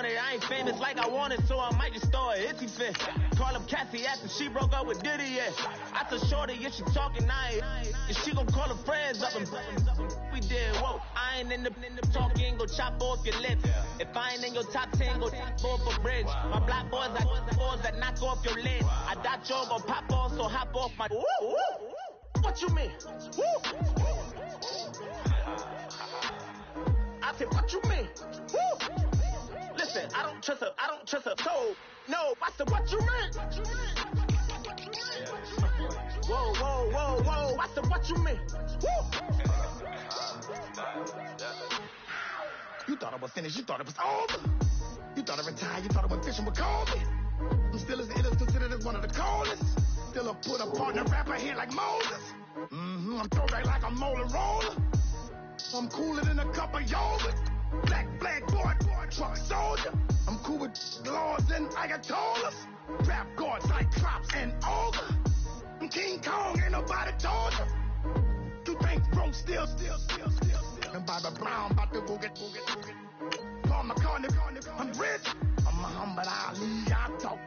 it. I ain't famous like I want it, so I might just throw a hissy fit. Call up Cassie after she broke up with Diddy, yeah. I told Shorty if she talking, and she gon' call her friends up and we did, whoa. I ain't in the talking, go chop off your lips. If I ain't in your top 10, go top off a bridge. My black boys, I boys that knock off your lid. I doubt you're gon' pop off, so hop off my. What you mean? I said, what you mean? Listen, I don't trust her soul. No, I said, what you mean? Whoa, I said, what you mean? You thought I was finished, you thought it was over. You thought I retired, you thought I went fishing with Kobe. I'm still as ill as considered as one of the coldest. Still a put a partner rapper here like Moses. I'm throwback like a molar roller. I'm cooler than a cup of yogurt. Black boy, truck soldier. I'm cool with lords and Ayatollahs. Rap god, Cyclops and Ogre. I'm King Kong, ain't nobody told you. You think Rome still. And Bobby Brown about to go get. Paul McCartney, I'm rich. I'm Muhammad Ali, I talk.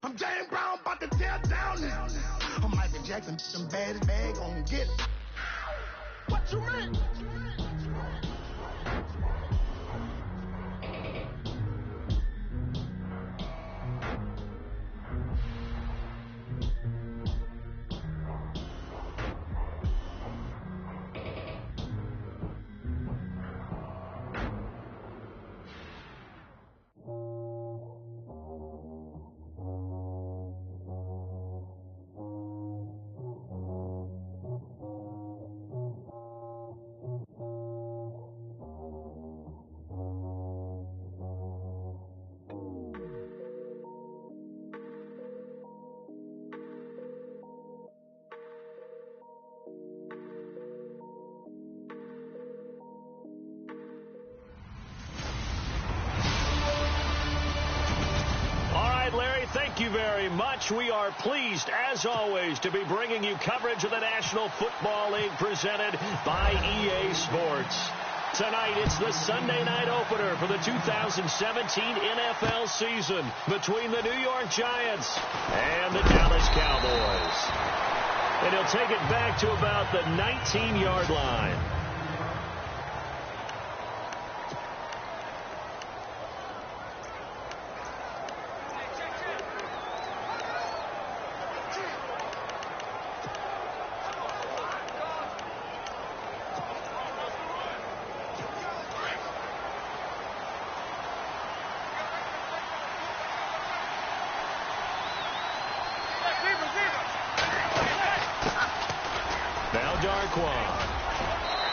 I'm James Brown, about to tear down now. I'm Michael Jackson, some bad bag gon' get it. What you mean? Thank you very much. We are pleased, as always, to be bringing you coverage of the National Football League presented by EA Sports. Tonight, it's the Sunday night opener for the 2017 NFL season between the New York Giants and the Dallas Cowboys. And he'll take it back to about the 19-yard line.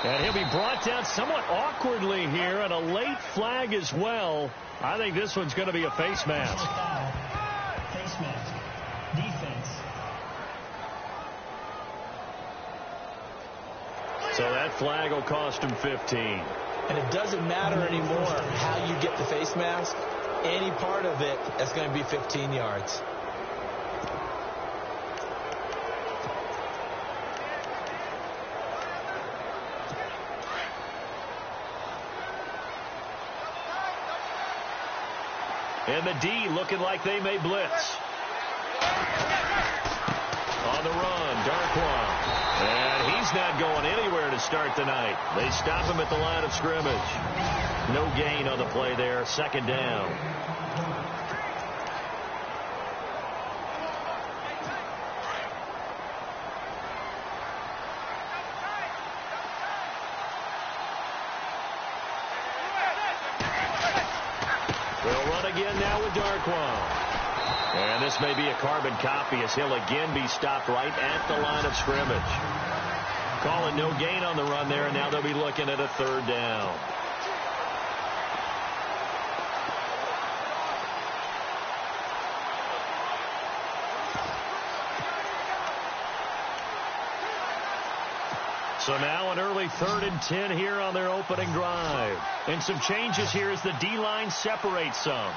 And he'll be brought down somewhat awkwardly here, and a late flag as well. I think this one's going to be a face mask. Face mask. Defense. So that flag will cost him 15. And it doesn't matter anymore how you get the face mask. Any part of it is going to be 15 yards. And the D looking like they may blitz. On the run, Darkwan. And he's not going anywhere to start the night. They stop him at the line of scrimmage. No gain on the play there. Second down. Again now with Darkwan. And this may be a carbon copy as he'll again be stopped right at the line of scrimmage. Calling no gain on the run there, and now they'll be looking at a third down. So now an early 3rd and 10 here on their opening drive. And some changes here as the D-line separates some.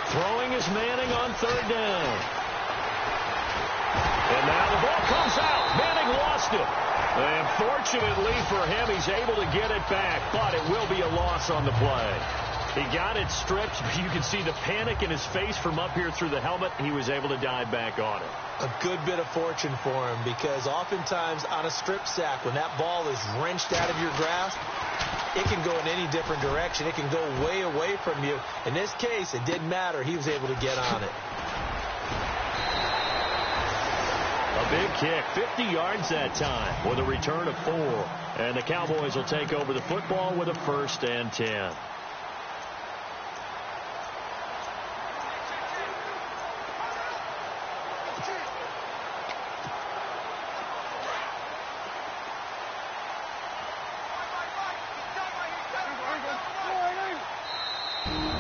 Throwing is Manning on third down. And now the ball comes out. Manning lost it. And fortunately for him, he's able to get it back, but it will be a loss on the play. He got it stripped, but you can see the panic in his face from up here through the helmet. He was able to dive back on it. A good bit of fortune for him, because oftentimes on a strip sack, when that ball is wrenched out of your grasp, it can go in any different direction. It can go way away from you. In this case, it didn't matter. He was able to get on it. A big kick, 50 yards that time with a return of 4. And the Cowboys will take over the football with a 1st and 10.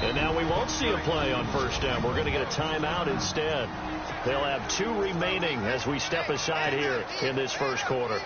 And now we won't see a play on 1st down. We're going to get a timeout instead. They'll have 2 remaining as we step aside here in this first quarter.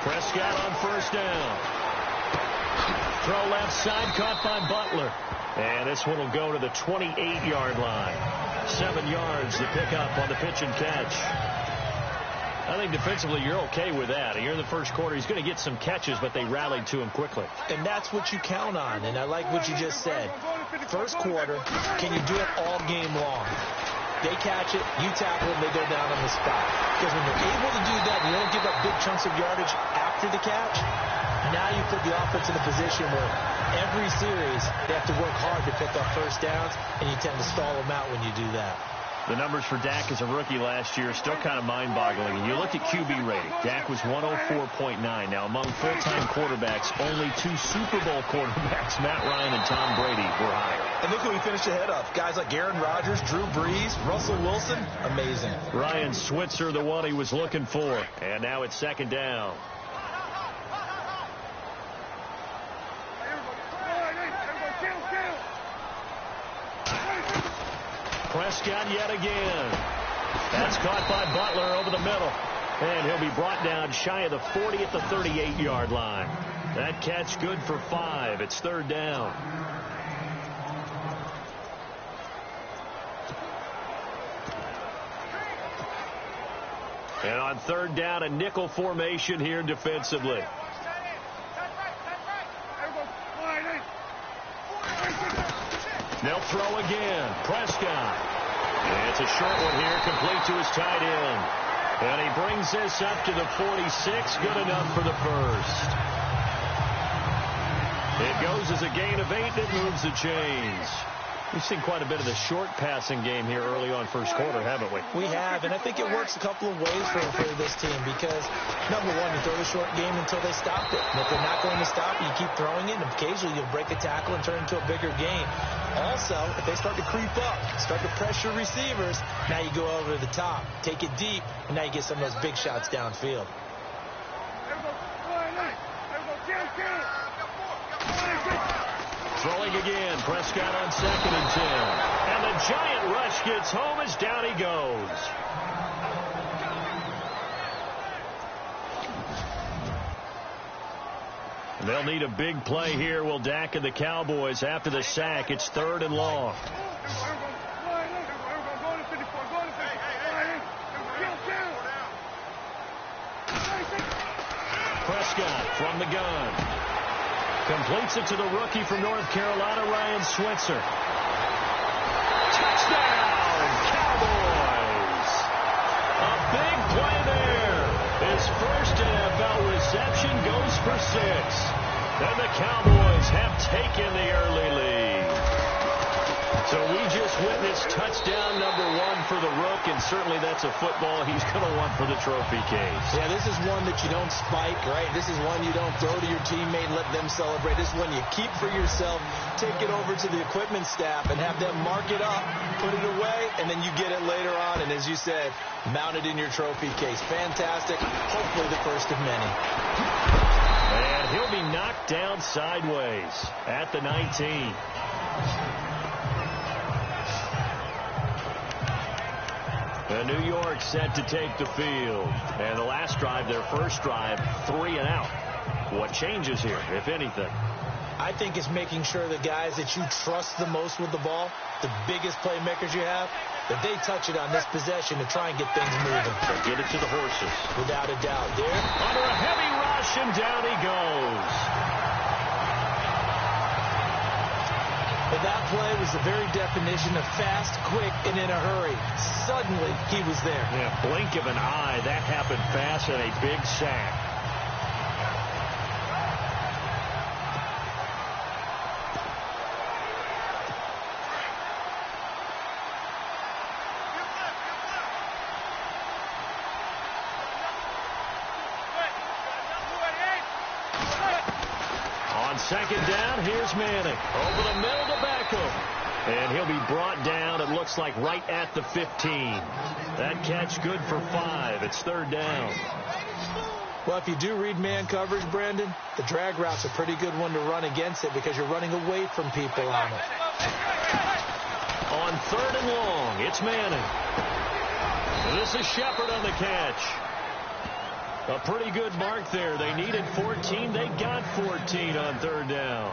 Prescott on 1st down. Throw left side, caught by Butler. And this one will go to the 28-yard line. 7 yards, the pickup on the pitch and catch. I think defensively you're okay with that. Here in the first quarter, he's going to get some catches, but they rallied to him quickly. And that's what you count on, and I like what you just said. First quarter, can you do it all game long? They catch it, you tackle them, they go down on the spot. Because when you're able to do that, you don't give up big chunks of yardage after the catch, now you put the offense in a position where every series they have to work hard to pick up 1st downs, and you tend to stall them out when you do that. The numbers for Dak as a rookie last year are still kind of mind-boggling. And you look at QB rating. Dak was 104.9. Now, among full-time quarterbacks, only 2 Super Bowl quarterbacks, Matt Ryan and Tom Brady, were higher. And look who he finished ahead of. Guys like Aaron Rodgers, Drew Brees, Russell Wilson. Amazing. Ryan Switzer, the one he was looking for. And now it's 2nd down. Prescott yet again. That's caught by Butler over the middle. And he'll be brought down shy of the 40 at the 38-yard line. That catch good for 5. It's 3rd down. And on 3rd down, a nickel formation here defensively. They'll throw again. Prescott. And it's a short one here, complete to his tight end. And he brings this up to the 46. Good enough for the 1st. It goes as a gain of 8, and it moves the chains. We've seen quite a bit of the short passing game here early on first quarter, haven't we? We have, and I think it works a couple of ways for this team because, number one, you throw the short game until they stop it. And if they're not going to stop it, you keep throwing it, and occasionally you'll break a tackle and turn it into a bigger game. Also, if they start to creep up, start to pressure receivers, now you go over to the top, take it deep, and now you get some of those big shots downfield. Throwing again, Prescott on 2nd and 10. And the giant rush gets home as down he goes. They'll need a big play here, will Dak and the Cowboys after the sack. It's 3rd and long. Prescott from the gun. Completes it to the rookie from North Carolina, Ryan Switzer. Touchdown, Cowboys! A big play there. His first NFL reception goes for 6. And the Cowboys have taken the early lead. So we just witnessed touchdown number 1 for the Rook, and certainly that's a football he's going to want for the trophy case. Yeah, this is one that you don't spike, right? This is one you don't throw to your teammate and let them celebrate. This is one you keep for yourself, take it over to the equipment staff, and have them mark it up, put it away, and then you get it later on, and as you said, mount it in your trophy case. Fantastic. Hopefully the first of many. And he'll be knocked down sideways at the 19. New York set to take the field. And the last drive, their first drive, 3 and out. What changes here, if anything? I think it's making sure the guys that you trust the most with the ball, the biggest playmakers you have, that they touch it on this possession to try and get things moving. So get it to the horses. Without a doubt. There. Under a heavy rush, and down he goes. But that play was the very definition of fast, quick, and in a hurry. Suddenly, he was there. Yeah, blink of an eye. That happened fast and a big sack. Second down, here's Manning. Over the middle to Beckham. And he'll be brought down, it looks like, right at the 15. That catch good for 5. It's third down. Well, if you do read man coverage, Brandon, the drag route's a pretty good one to run against it because you're running away from people on it. On third and long, it's Manning. This is Shepard on the catch. A pretty good mark there. They needed 14. They got 14 on third down.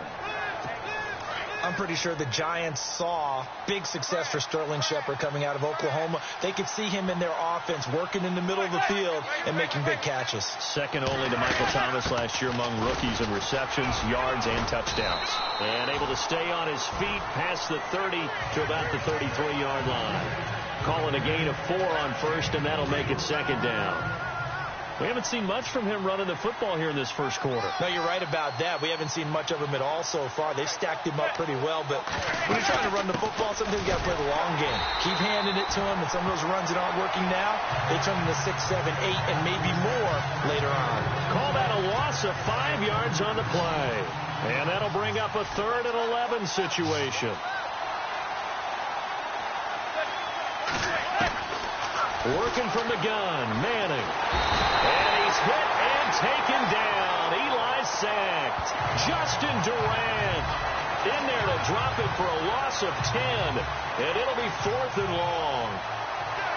I'm pretty sure the Giants saw big success for Sterling Shepard coming out of Oklahoma. They could see him in their offense working in the middle of the field and making big catches. Second only to Michael Thomas last year among rookies in receptions, yards, and touchdowns. And able to stay on his feet past the 30 to about the 33-yard line. Calling a gain of 4 on first, and that'll make it second down. We haven't seen much from him running the football here in this first quarter. No, you're right about that. We haven't seen much of him at all so far. They've stacked him up pretty well, but when you're trying to run the football, sometimes you got to play the long game. Keep handing it to him, and some of those runs that aren't working now, they turn into 6, 7, 8, and maybe more later on. Call that a loss of 5 yards on the play. And that'll bring up a 3rd and 11 situation. Working from the gun, Manning. And he's hit and taken down. Eli sacked. Justin Durant in there to drop it for a loss of 10. And it'll be 4th and long.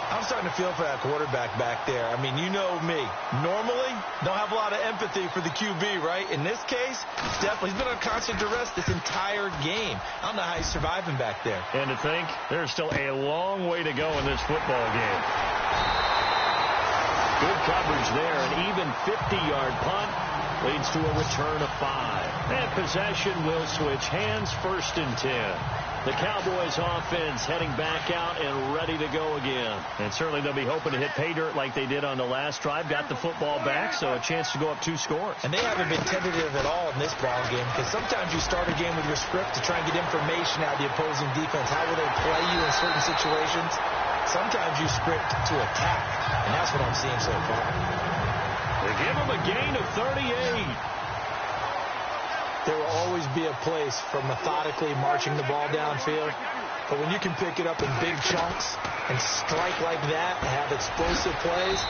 I'm starting to feel for that quarterback back there. I mean, you know me. Normally, don't have a lot of empathy for the QB, right? In this case, definitely. He's been on constant duress this entire game. I don't know how he's surviving back there. And to think, there's still a long way to go in this football game. Good coverage there. An even 50-yard punt leads to a return of 5. And possession will switch hands, 1st and 10. The Cowboys offense heading back out and ready to go again. And certainly they'll be hoping to hit pay dirt like they did on the last drive. Got the football back, so a chance to go up 2 scores. And they haven't been tentative at all in this ball game, because sometimes you start a game with your script to try and get information out of the opposing defense. How will they play you in certain situations? Sometimes you script to attack, and that's what I'm seeing so far. They give them a gain of 38. There will always be a place for methodically marching the ball downfield. But when you can pick it up in big chunks and strike like that and have explosive plays,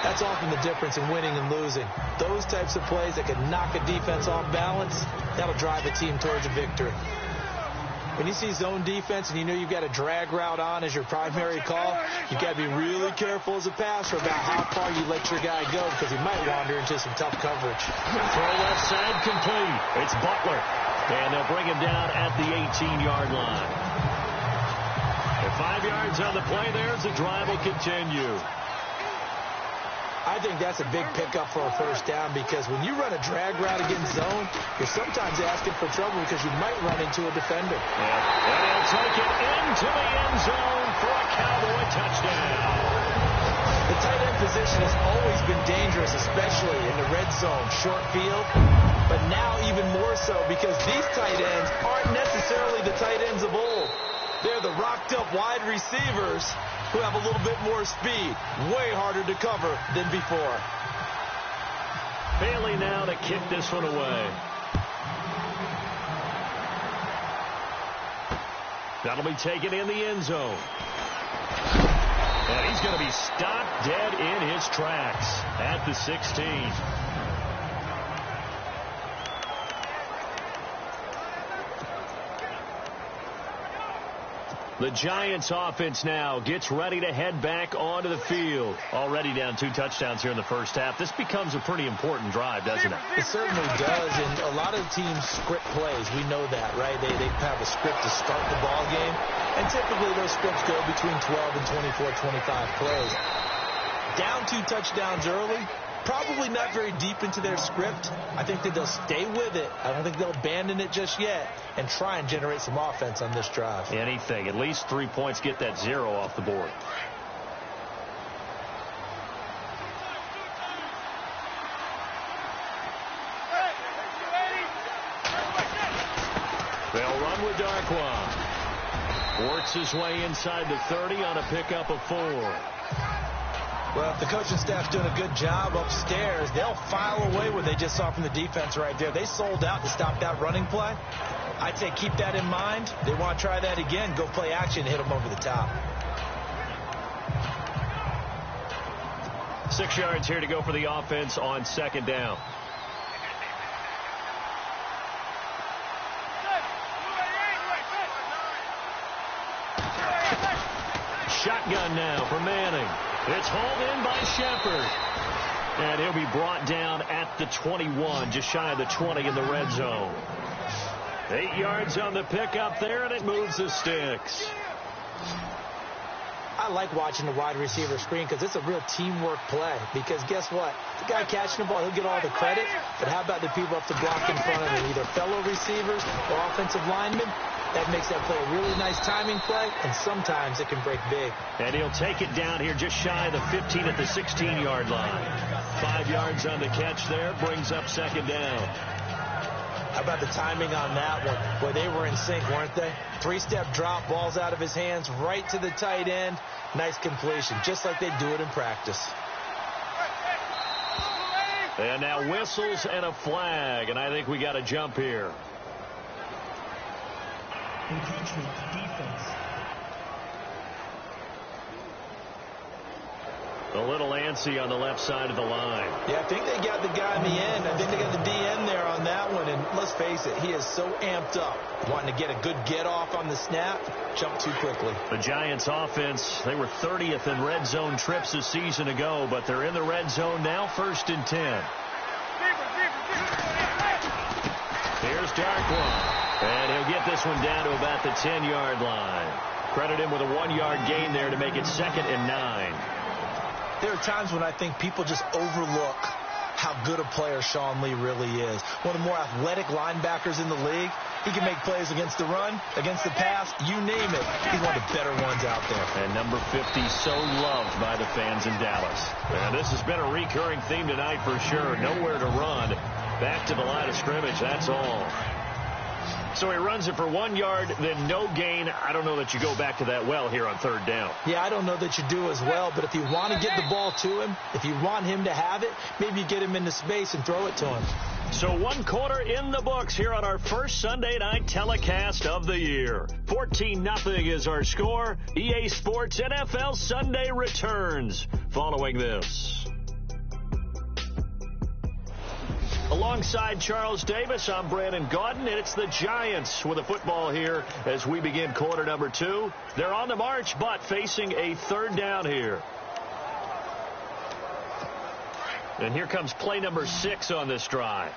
that's often the difference in winning and losing. Those types of plays that can knock a defense off balance, that'll drive a team towards a victory. When you see zone defense and you know you've got a drag route on as your primary call, you've got to be really careful as a passer about how far you let your guy go, because he might wander into some tough coverage. Throw left side complete. It's Butler. And they'll bring him down at the 18-yard line. At 5 yards on the play there, the drive will continue. I think that's a big pickup for a first down, because when you run a drag route against zone, you're sometimes asking for trouble because you might run into a defender. And he'll take it into the end zone for a Cowboy touchdown. The tight end position has always been dangerous, especially in the red zone, short field, but now even more so because these tight ends aren't necessarily the tight ends of old. They're the rocked-up wide receivers who have a little bit more speed. Way harder to cover than before. Bailey now to kick this one away. That'll be taken in the end zone. And he's going to be stopped dead in his tracks at the 16. The Giants offense now gets ready to head back onto the field. Already down 2 touchdowns here in the first half. This becomes a pretty important drive, doesn't it? It certainly does, and a lot of teams script plays. We know that, right? They have a script to start the ball game, and typically those scripts go between 12 and 24, 25 plays. Down 2 touchdowns early, probably not very deep into their script. I think that they'll stay with it. I don't think they'll abandon it just yet and try and generate some offense on this drive. Anything. At least 3 points, get that 0 off the board. They'll run with Darkwa. Works his way inside the 30 on a pickup of 4. Well, if the coaching staff's doing a good job upstairs, they'll file away what they just saw from the defense right there. They sold out to stop that running play. I'd say keep that in mind. They want to try that again. Go play action and hit them over the top. 6 yards here to go for the offense on 2nd down. Shotgun now for Manning. It's hauled in by Shepard. And he'll be brought down at the 21, just shy of the 20 in the red zone. 8 yards on the pickup there, and it moves the sticks. I like watching the wide receiver screen because it's a real teamwork play. Because guess what? The guy catching the ball, he'll get all the credit. But how about the people up the block in front of him, either fellow receivers or offensive linemen? That makes that play a really nice timing play, and sometimes it can break big. And he'll take it down here just shy of the 15 at the 16-yard line. 5 yards on the catch there, brings up 2nd down. How about the timing on that one? Boy, they were in sync, weren't they? 3-step drop, balls out of his hands, right to the tight end. Nice completion, just like they do it in practice. And now whistles and a flag, and I think we got a jump here. Impeachment defense. A little antsy on the left side of the line. Yeah, I think they got the guy in the end. I think they got the DN there on that one. And let's face it, he is so amped up, wanting to get a good get-off on the snap, jump too quickly. The Giants offense, they were 30th in red zone trips a season ago, but they're in the red zone now, 1st and 10. Here's Darkwa. And he'll get this one down to about the 10-yard line. Credit him with a 1-yard gain there to make it 2nd and 9. There are times when I think people just overlook how good a player Sean Lee really is. One of the more athletic linebackers in the league. He can make plays against the run, against the pass, you name it. He's one of the better ones out there. And number 50 so loved by the fans in Dallas. And this has been a recurring theme tonight for sure. Nowhere to run. Back to the line of scrimmage, that's all. So he runs it for 1 yard, then no gain. I don't know that you go back to that well here on 3rd down. Yeah, I don't know that you do as well, but if you want to get the ball to him, if you want him to have it, maybe you get him into space and throw it to him. So 1 quarter in the books here on our first Sunday night telecast of the year. 14-0 is our score. EA Sports NFL Sunday returns following this. Alongside Charles Davis, I'm Brandon Gaudin, and it's the Giants with the football here as we begin quarter number 2. They're on the march, but facing a 3rd down here. And here comes play number 6 on this drive.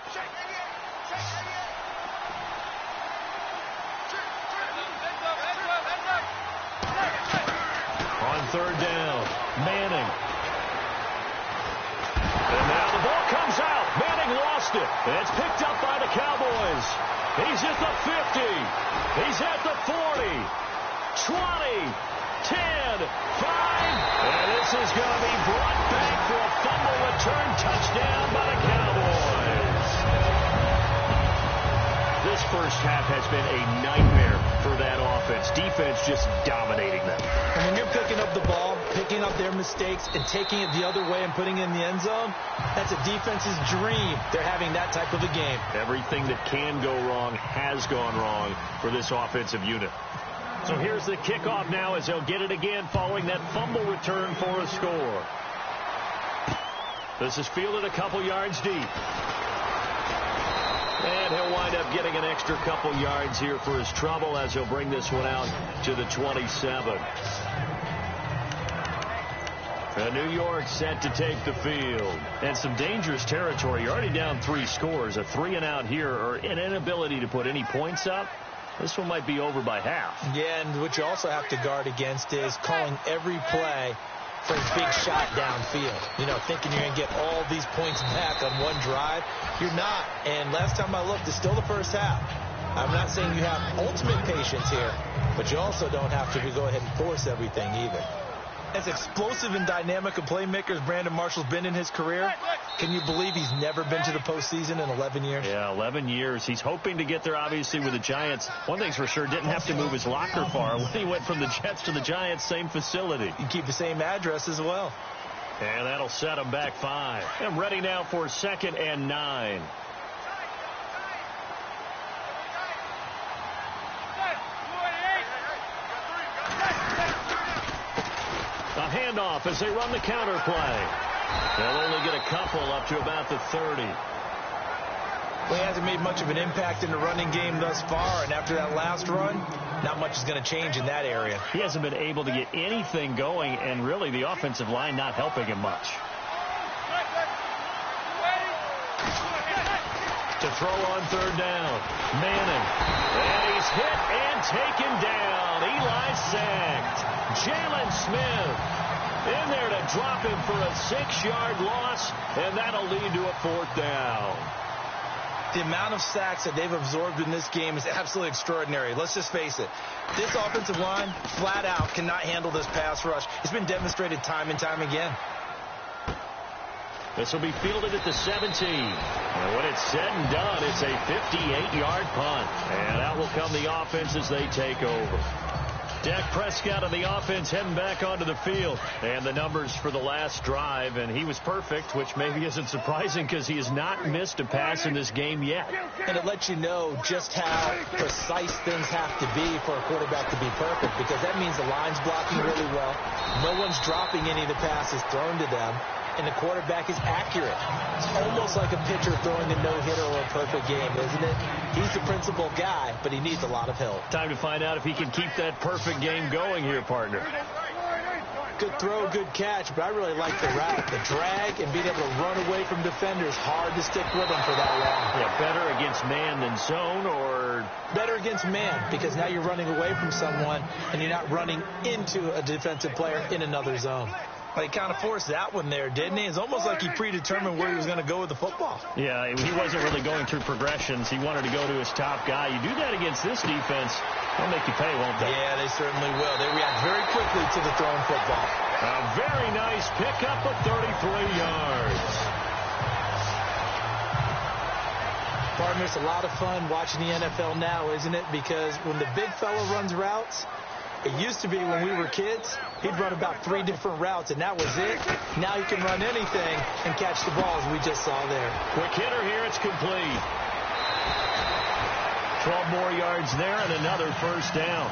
On 3rd down, Manning. And now the ball comes out. Manning lost it. And it's picked up by the Cowboys. He's at the 50. He's at the 40. 20. 10. 5. And this is going to be brought back for a fumble return touchdown by the Cowboys. This first half has been a nightmare for that offense. Giants defense just dominating them. And when you're picking up the ball, picking up their mistakes, and taking it the other way and putting it in the end zone, that's a defense's dream. They're having that type of a game. Everything that can go wrong has gone wrong for this offensive unit. So here's the kickoff now as they'll get it again following that fumble return for a score. This is fielded a couple yards deep. And he'll wind up getting an extra couple yards here for his trouble as he'll bring this one out to the 27. And New York set to take the field. And some dangerous territory. You're already down 3 scores. A 3-and-out here or an inability to put any points up. This one might be over by half. Yeah, and what you also have to guard against is calling every play for a big shot downfield. You know, thinking you're going to get all these points back on one drive. You're not. And last time I looked, it's still the first half. I'm not saying you have ultimate patience here, but you also don't have to go ahead and force everything either. As explosive and dynamic a playmaker as Brandon Marshall's been in his career, can you believe he's never been to the postseason in 11 years? Yeah, 11 years. He's hoping to get there, obviously, with the Giants. One thing's for sure, didn't have to move his locker far. When he went from the Jets to the Giants, same facility. You keep the same address as well. And that'll set him back 5. And ready now for 2nd and 9. A handoff as they run the counter play. They'll only get a couple up to about the 30. Well, he hasn't made much of an impact in the running game thus far, and after that last run, not much is going to change in that area. He hasn't been able to get anything going, and really the offensive line not helping him much. To throw on 3rd down. Manning. And he's hit and taken down. Eli sacked. Jalen Smith in there to drop him for a 6-yard loss, and that'll lead to a 4th down. The amount of sacks that they've absorbed in this game is absolutely extraordinary. Let's just face it. This offensive line, flat out, cannot handle this pass rush. It's been demonstrated time and time again. This will be fielded at the 17. And when it's said and done, it's a 58-yard punt. And out will come the offense as they take over. Dak Prescott of the offense heading back onto the field. And the numbers for the last drive, and he was perfect, which maybe isn't surprising because he has not missed a pass in this game yet. And it lets you know just how precise things have to be for a quarterback to be perfect, because that means the line's blocking really well. No one's dropping any of the passes thrown to them. And the quarterback is accurate. It's almost like a pitcher throwing a no-hitter or a perfect game, isn't it? He's the principal guy, but he needs a lot of help. Time to find out if he can keep that perfect game going here, partner. Good throw, good catch, but I really like the route. The drag and being able to run away from defenders, hard to stick with them for that long. Yeah, better against man than zone, or? Better against man, because now you're running away from someone and you're not running into a defensive player in another zone. Well, he kind of forced that one there, didn't he? It's almost like he predetermined where he was going to go with the football. Yeah, he wasn't really going through progressions. He wanted to go to his top guy. You do that against this defense, they'll make you pay, won't they? Yeah, they certainly will. They react very quickly to the thrown football. A very nice pickup of 33 yards. Partner, it's a lot of fun watching the NFL now, isn't it? Because when the big fella runs routes, it used to be when we were kids, he'd run about 3 different routes, and that was it. Now you can run anything and catch the ball, as we just saw there. Quick hitter here, it's complete. 12 more yards there and another first down.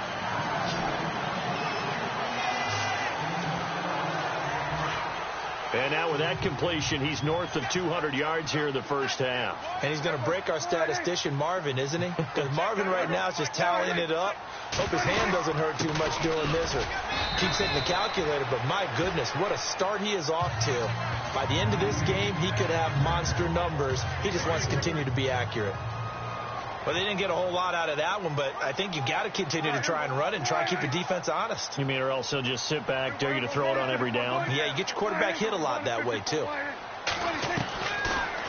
And now with that completion, he's north of 200 yards here in the first half. And he's going to break our statistician, Marvin, isn't he? Because Marvin right now is just tallying it up. Hope his hand doesn't hurt too much doing this or keeps hitting the calculator. But my goodness, what a start he is off to. By the end of this game, he could have monster numbers. He just wants to continue to be accurate. Well, they didn't get a whole lot out of that one, but I think you got to continue to try and run and try and keep the defense honest. You mean or else he'll just sit back, dare you to throw it on every down? Yeah, you get your quarterback hit a lot that way, too.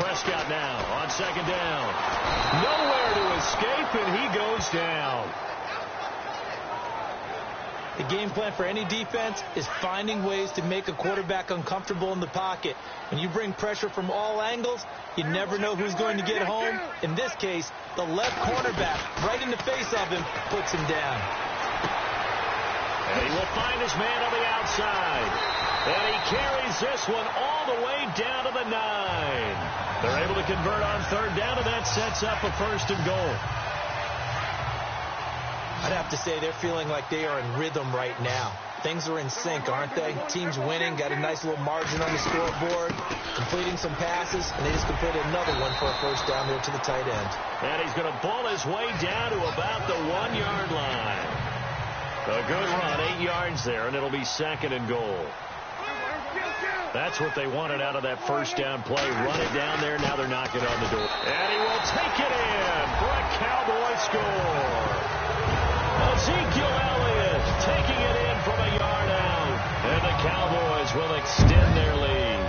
Prescott now on 2nd down. Nowhere to escape, and he goes down. The game plan for any defense is finding ways to make a quarterback uncomfortable in the pocket. When you bring pressure from all angles, you never know who's going to get home. In this case, the left cornerback, right in the face of him, puts him down. And he will find his man on the outside. And he carries this one all the way down to the 9. They're able to convert on third down, and that sets up a 1st and goal. I'd have to say they're feeling like they are in rhythm right now. Things are in sync, aren't they? Team's winning, got a nice little margin on the scoreboard, completing some passes, and they just completed another one for a 1st down there to the tight end. And he's going to ball his way down to about the 1-yard line. A good run, 8 yards there, and it'll be 2nd and goal. That's what they wanted out of that 1st down play. Run it down there. Now they're knocking on the door. And he will take it in for a Cowboy score. Ezekiel Elliott taking it in from a yard out. And the Cowboys will extend their lead.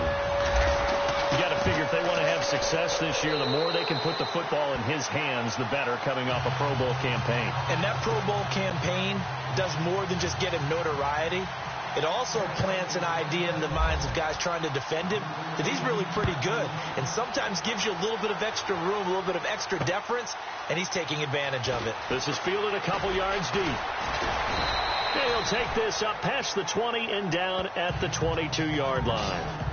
You got to figure if they want to have success this year, the more they can put the football in his hands, the better, coming off a Pro Bowl campaign. And that Pro Bowl campaign does more than just get him notoriety. It also plants an idea in the minds of guys trying to defend him that he's really pretty good, and sometimes gives you a little bit of extra room, a little bit of extra deference, and he's taking advantage of it. This is fielded a couple yards deep. And he'll take this up past the 20 and down at the 22-yard line.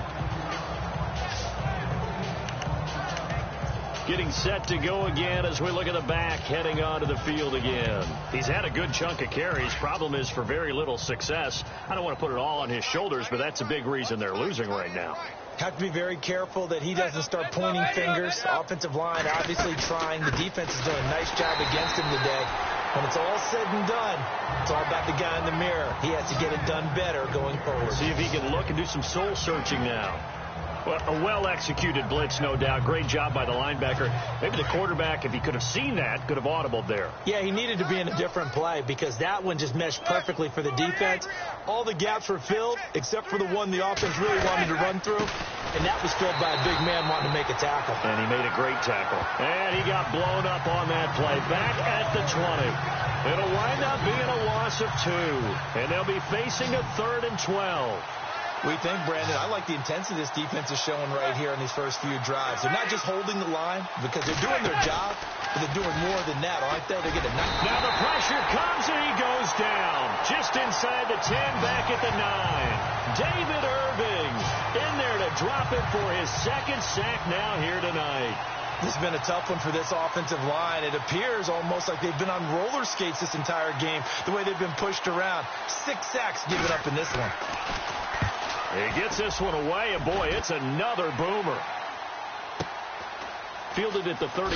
Getting set to go again as we look at the back heading onto the field again. He's had a good chunk of carries. Problem is for very little success. I don't want to put it all on his shoulders, but that's a big reason they're losing right now. Have to be very careful that he doesn't start pointing fingers. Offensive line obviously trying. The defense is doing a nice job against him today. When it's all said and done, it's all about the guy in the mirror. He has to get it done better going forward. See if he can look and do some soul searching now. Well, a well-executed blitz, no doubt. Great job by the linebacker. Maybe the quarterback, if he could have seen that, could have audibled there. Yeah, he needed to be in a different play because that one just meshed perfectly for the defense. All the gaps were filled except for the one the offense really wanted to run through, and that was filled by a big man wanting to make a tackle. And he made a great tackle. And he got blown up on that play. Back at the 20. It'll wind up being a loss of 2, and they'll be facing a 3rd and 12. We think, Brandon, I like the intensity this defense is showing right here in these first few drives. They're not just holding the line because they're doing their job, but they're doing more than that, aren't they? They're getting Now the pressure comes and he goes down. Just inside the 10, back at the 9. David Irving in there to drop it for his 2nd sack now here tonight. This has been a tough one for this offensive line. It appears almost like they've been on roller skates this entire game, the way they've been pushed around. 6 sacks given up in this one. He gets this one away, and boy, it's another boomer. Fielded at the 33.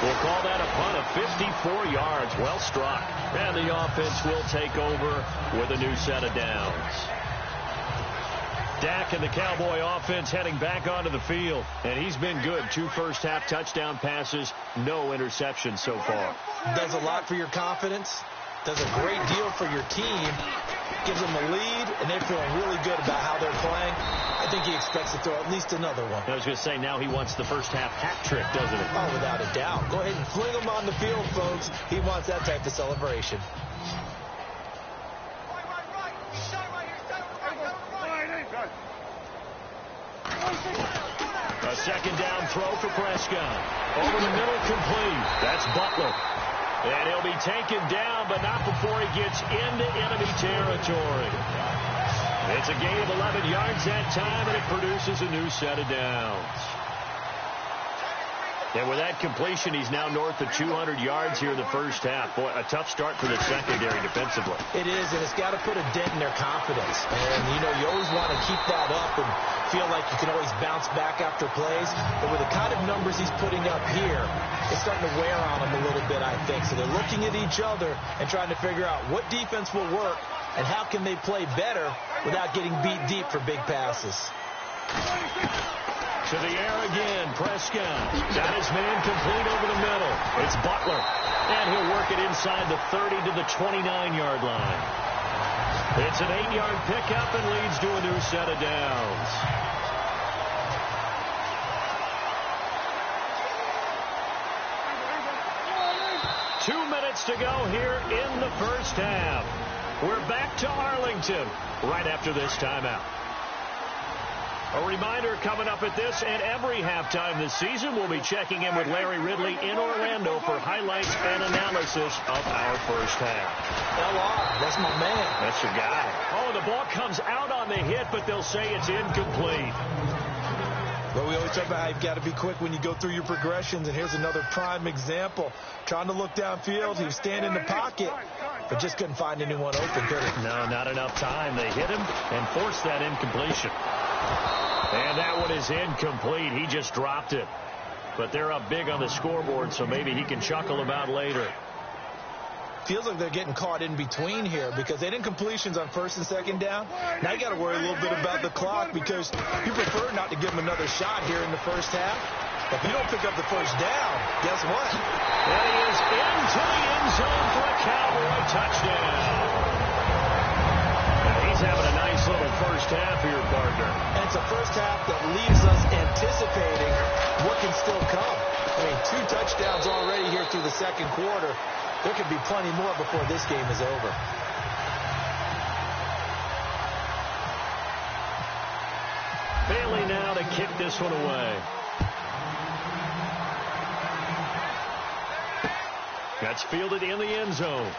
We'll call that a punt of 54 yards. Well struck. And the offense will take over with a new set of downs. Dak and the Cowboy offense heading back onto the field. And he's been good. 2 first-half touchdown passes, no interceptions so far. Does a lot for your confidence. Does a great deal for your team. Gives them a lead, and they're feeling really good about how they're playing. I think he expects to throw at least another one. I was going to say, now he wants the first-half hat trick, doesn't he? Oh, without a doubt. Go ahead and fling him on the field, folks. He wants that type of celebration. A 2nd down throw for Prescott. Over the middle, complete. That's Butler. And he'll be taken down, but not before he gets into enemy territory. It's a gain of 11 yards that time, and it produces a new set of downs. And with that completion, he's now north of 200 yards here in the first half. Boy, a tough start for the secondary defensively. It is, and it's got to put a dent in their confidence. And, you know, you always want to keep that up and feel like you can always bounce back after plays. But with the kind of numbers he's putting up here, it's starting to wear on them a little bit, I think. So they're looking at each other and trying to figure out what defense will work and how can they play better without getting beat deep for big passes. To the air again, Prescott. Got his man complete over the middle. It's Butler. And he'll work it inside the 30 to the 29-yard line. It's an 8-yard pickup and leads to a new set of downs. Two minutes to go here in the first half. We're back to Arlington right after this timeout. A reminder coming up at this and every halftime this season, we'll be checking in with Larry Ridley in Orlando for highlights and analysis of our first half. LR, that's my man. That's your guy. Oh, the ball comes out on the hit, but they'll say it's incomplete. But we always talk about how you've got to be quick when you go through your progressions, and here's another prime example. Trying to look downfield, he was standing in the pocket, but just couldn't find anyone open, could he? No, not enough time. They hit him and forced that incompletion. And that one is incomplete. He just dropped it. But they're up big on the scoreboard, so maybe he can chuckle about later. Feels like they're getting caught in between here because they didn't completions on first and second down. Now you got to worry a little bit about the clock because you prefer not to give them another shot here in the first half. But if you don't pick up the first down, guess what? And he is into the end zone for a Cowboy touchdown. Now he's having a nice little first half here, partner. And it's a first half that leaves us anticipating what can still come. I mean, 2 touchdowns already here through the second quarter. There could be plenty more before this game is over. Bailey now to kick this one away. That's fielded in the end zone.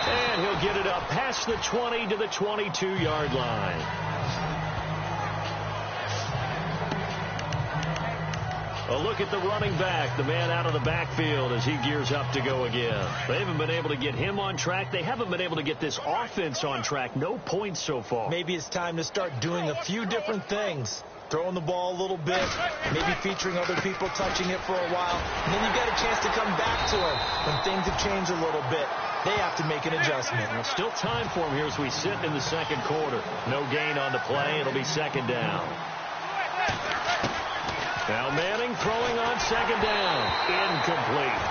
And he'll get it up past the 20 to the 22-yard line. A look at the running back, the man out of the backfield as he gears up to go again. They haven't been able to get him on track. They haven't been able to get this offense on track. No points so far. Maybe it's time to start doing a few different things. Throwing the ball a little bit, maybe featuring other people touching it for a while. And then you've got a chance to come back to him when things have changed a little bit. They have to make an adjustment. Well, still time for him here as we sit in the second quarter. No gain on the play. It'll be second down. Now Manning throwing on second down. Incomplete.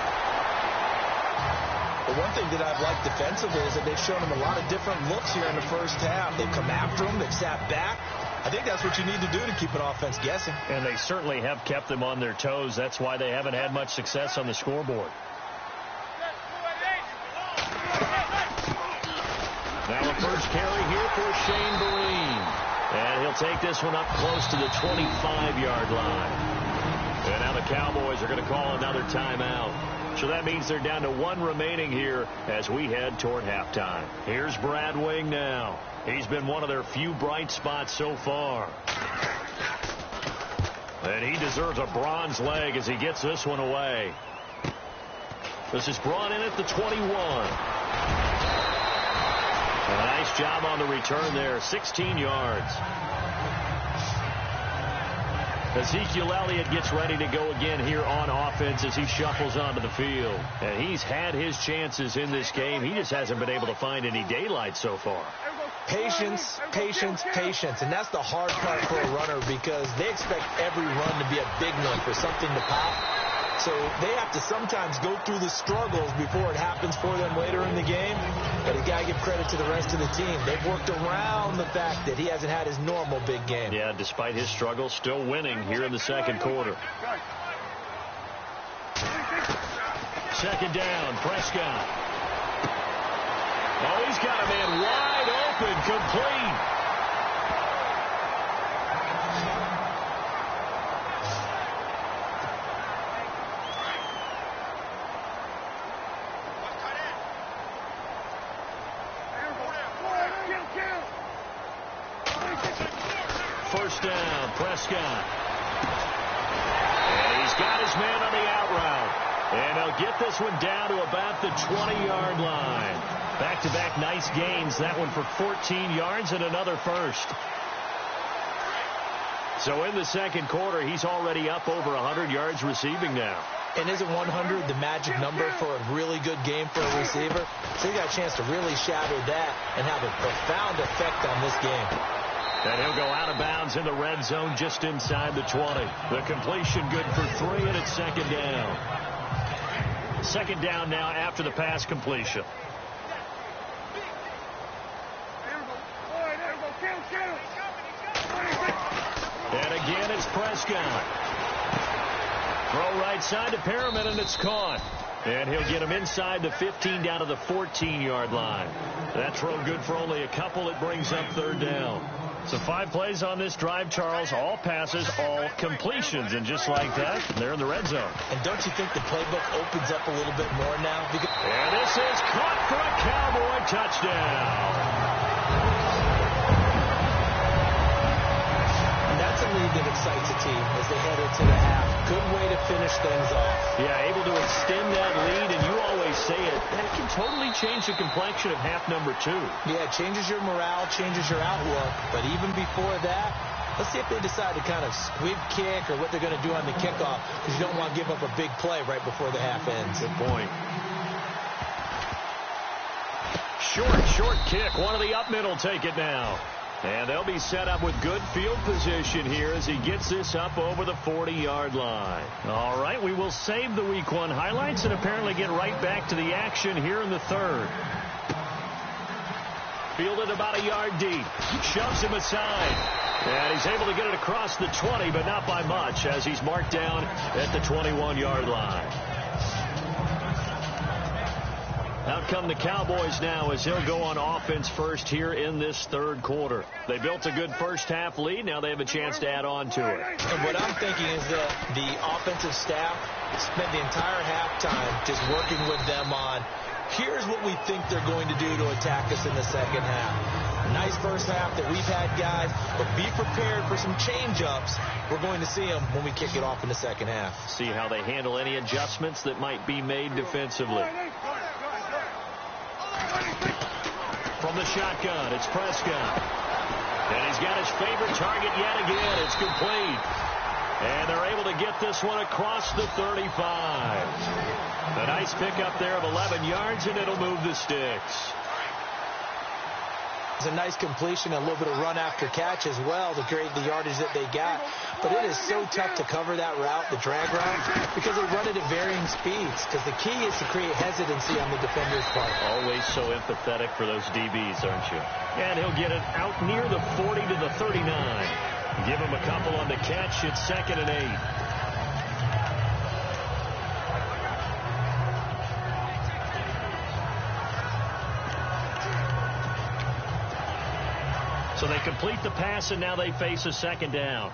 The one thing that I've liked defensively is that they've shown him a lot of different looks here in the first half. They've come after him. They've sat back. I think that's what you need to do to keep an offense guessing. And they certainly have kept them on their toes. That's why they haven't had much success on the scoreboard. Now a first carry here for Shane Vereen. And he'll take this one up close to the 25-yard line. And now the Cowboys are going to call another timeout. So that means they're down to 1 remaining here as we head toward halftime. Here's Brad Wing now. He's been one of their few bright spots so far. And he deserves a bronze leg as he gets this one away. This is brought in at the 21. A nice job on the return there. 16 yards. Ezekiel Elliott gets ready to go again here on offense as he shuffles onto the field. And he's had his chances in this game. He just hasn't been able to find any daylight so far. Patience, patience, patience. And that's the hard part for a runner because they expect every run to be a big one for something to pop. So they have to sometimes go through the struggles before it happens for them later in the game. But you got to give credit to the rest of the team. They've worked around the fact that he hasn't had his normal big game. Yeah, despite his struggles, still winning here in the second quarter. Second down, Prescott. Oh, he's got a man wide open, complete. First down, Prescott. And he's got his man on the out route. And they'll get this one down to about the 20-yard line. Back-to-back nice gains. That one for 14 yards and another first. So in the second quarter, he's already up over 100 yards receiving now. And isn't 100 the magic number for a really good game for a receiver? So you got a chance to really shatter that and have a profound effect on this game. And he'll go out of bounds in the red zone just inside the 20. The completion good for 3, and it's second down. Second down now after the pass completion. And again, it's Prescott. Throw right side to Perriman, and it's caught. And he'll get him inside the 15 down to the 14-yard line. That throw good for only a couple. It brings up third down. So 5 plays on this drive, Charles. All passes, all completions. And just like that, they're in the red zone. And don't you think the playbook opens up a little bit more now? And this is caught for a Cowboy touchdown. That's a lead that excites a team as they head into the half. Good way to finish things off. Yeah, able to extend that lead, and you always say it, that can totally change the complexion of half number 2. Yeah, it changes your morale, changes your outlook. But even before that, let's see if they decide to kind of squib kick or what they're going to do on the kickoff, because you don't want to give up a big play right before the half ends. Good point. Short kick. One of the up middle take it now. And they'll be set up with good field position here as he gets this up over the 40-yard line. All right, we will save the Week 1 highlights and apparently get right back to the action here in the third. Fielded about a yard deep. Shoves him aside. And he's able to get it across the 20, but not by much as he's marked down at the 21-yard line. Out come the Cowboys now as he'll go on offense first here in this third quarter. They built a good first half lead. Now they have a chance to add on to it. And what I'm thinking is that the offensive staff spent the entire halftime just working with them on, here's what we think they're going to do to attack us in the second half. Nice first half that we've had, guys, but be prepared for some change-ups. We're going to see them when we kick it off in the second half. See how they handle any adjustments that might be made defensively. From the shotgun, it's Prescott. And he's got his favorite target yet again. It's complete. And they're able to get this one across the 35. A nice pickup there of 11 yards, and it'll move the sticks. It's a nice completion, a little bit of run after catch as well to create the yardage that they got. But it is so tough to cover that route, the drag route, because they run it at varying speeds. Because the key is to create hesitancy on the defender's part. Always so empathetic for those DBs, aren't you? And he'll get it out near the 40 to the 39. Give him a couple on the catch. It's 2nd and 8. So they complete the pass, and now they face a second down.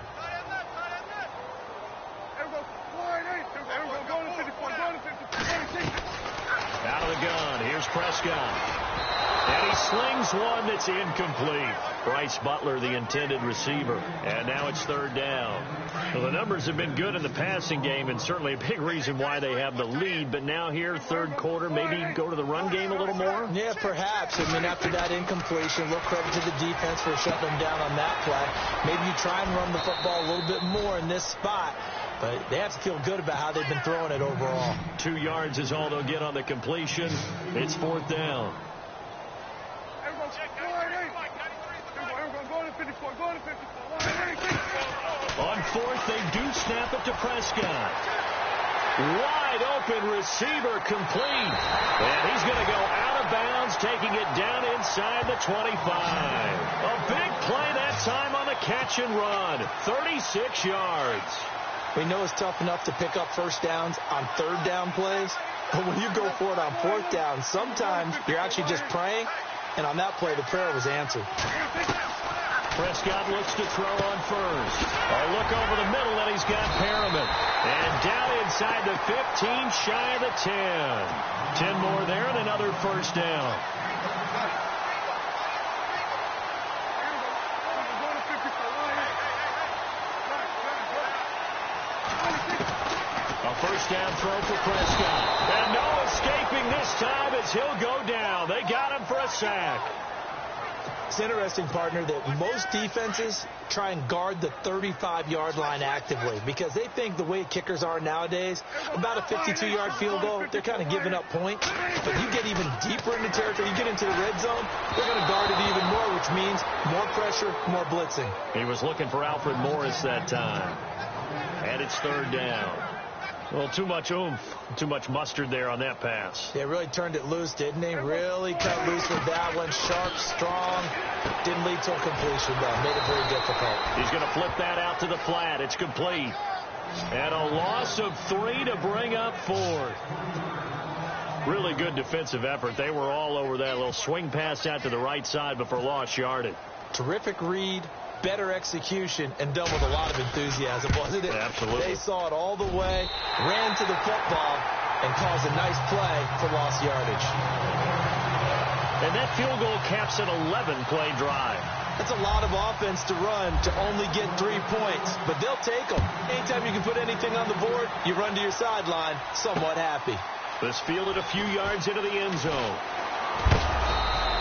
Out of the gun, here's Prescott. And he slings one that's incomplete. Bryce Butler, the intended receiver. And now it's third down. Well, the numbers have been good in the passing game, and certainly a big reason why they have the lead. But now here, third quarter, maybe go to the run game a little more? Yeah, perhaps. I mean, after that incompletion, a little credit to the defense for shutting them down on that play. Maybe you try and run the football a little bit more in this spot. But they have to feel good about how they've been throwing it overall. 2 yards is all they'll get on the completion. It's fourth down. On fourth, they do snap it to Prescott. Wide open receiver complete. And he's going to go out of bounds, taking it down inside the 25. A big play that time on the catch and run. 36 yards. We know it's tough enough to pick up first downs on third down plays. But when you go for it on fourth down, sometimes you're actually just praying. And on that play, the prayer was answered. Prescott looks to throw on first. A look over the middle, and he's got Perriman. And down inside the 15, shy of the 10. 10 more there, and another first down. A first down throw for Prescott. And no escaping this time as he'll go down. They got him for a sack. It's interesting, partner, that most defenses try and guard the 35-yard line actively because they think the way kickers are nowadays, about a 52-yard field goal, they're kind of giving up points. But you get even deeper into territory, you get into the red zone, they're going to guard it even more, which means more pressure, more blitzing. He was looking for Alfred Morris that time. And it's third down. Well, too much oomph, too much mustard there on that pass. They really turned it loose, didn't they? Really cut loose with that one. Sharp, strong. Didn't lead to a completion, though. Made it very difficult. He's going to flip that out to the flat. It's complete. And a loss of 3 to bring up 4. Really good defensive effort. They were all over that little swing pass out to the right side, but for lost yardage. Terrific read, better execution, and done with a lot of enthusiasm, wasn't it? Absolutely. They saw it all the way, ran to the football, and caused a nice play for lost yardage. And that field goal caps an 11-play drive. That's a lot of offense to run to only get 3 points, but they'll take them. Anytime you can put anything on the board, you run to your sideline somewhat happy. This fielded a few yards into the end zone.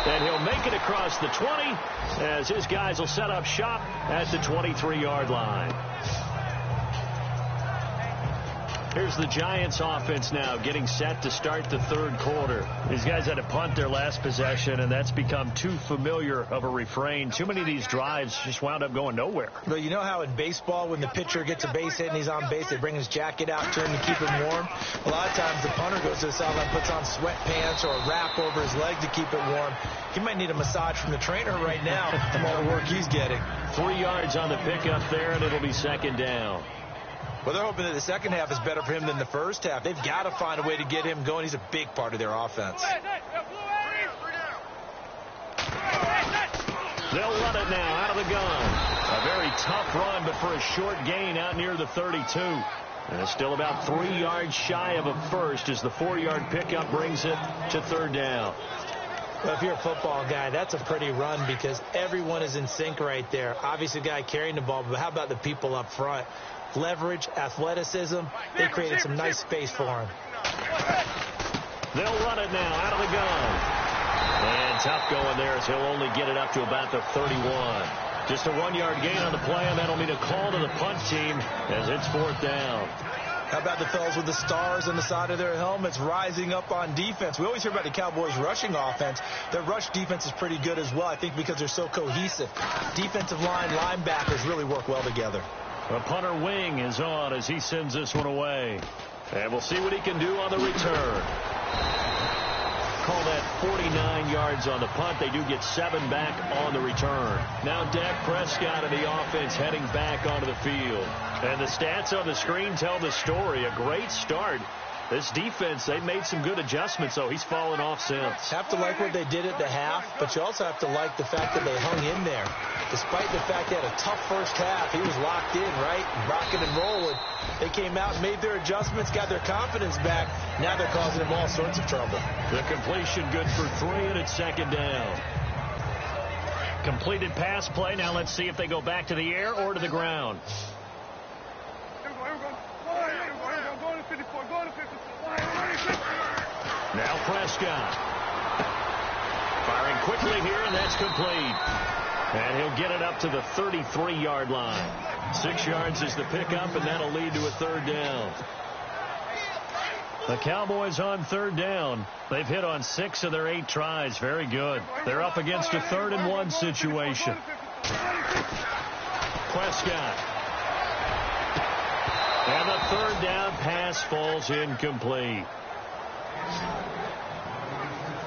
And he'll make it across the 20 as his guys will set up shop at the 23-yard line. Here's the Giants offense now getting set to start the third quarter. These guys had to punt their last possession, and that's become too familiar of a refrain. Too many of these drives just wound up going nowhere. Well, you know how in baseball when the pitcher gets a base hit and he's on base, they bring his jacket out to him to keep him warm? A lot of times the punter goes to the sideline, puts on sweatpants or a wrap over his leg to keep it warm. He might need a massage from the trainer right now from all the work he's getting. 3 yards on the pickup there, and it'll be second down. Well, they're hoping that the second half is better for him than the first half. They've got to find a way to get him going. He's a big part of their offense. They'll run it now out of the gun. A very tough run, but for a short gain out near the 32. And it's still about 3 yards shy of a first as the 4-yard pickup brings it to third down. Well, if you're a football guy, that's a pretty run because everyone is in sync right there. Obviously, the guy carrying the ball, but how about the people up front? Leverage, athleticism, they created some nice space for him. They'll run it now out of the gun. And tough going there as he'll only get it up to about the 31. Just a 1-yard gain on the play, and that'll mean a call to the punt team as it's fourth down. How about the fellas with the stars on the side of their helmets rising up on defense? We always hear about the Cowboys' rushing offense. Their rush defense is pretty good as well, I think, because they're so cohesive. Defensive line, linebackers really work well together. The punter wing is on as he sends this one away. And we'll see what he can do on the return. Call that 49 yards on the punt. They do get 7 back on the return. Now Dak Prescott and the offense heading back onto the field. And the stats on the screen tell the story. A great start. This defense, they made some good adjustments, so he's fallen off since. Have to like what they did at the half, but you also have to like the fact that they hung in there. Despite the fact they had a tough first half, he was locked in, right? Rocking and rolling. They came out and made their adjustments, got their confidence back. Now they're causing him all sorts of trouble. The completion good for 3, and it's second down. Completed pass play. Now let's see if they go back to the air or to the ground. Now Prescott. Firing quickly here, and that's complete. And he'll get it up to the 33-yard line. 6 yards is the pickup, and that'll lead to a third down. The Cowboys on third down. They've hit on 6 of their 8 tries. Very good. They're up against a 3rd and 1 situation. Prescott. And the third down pass falls incomplete.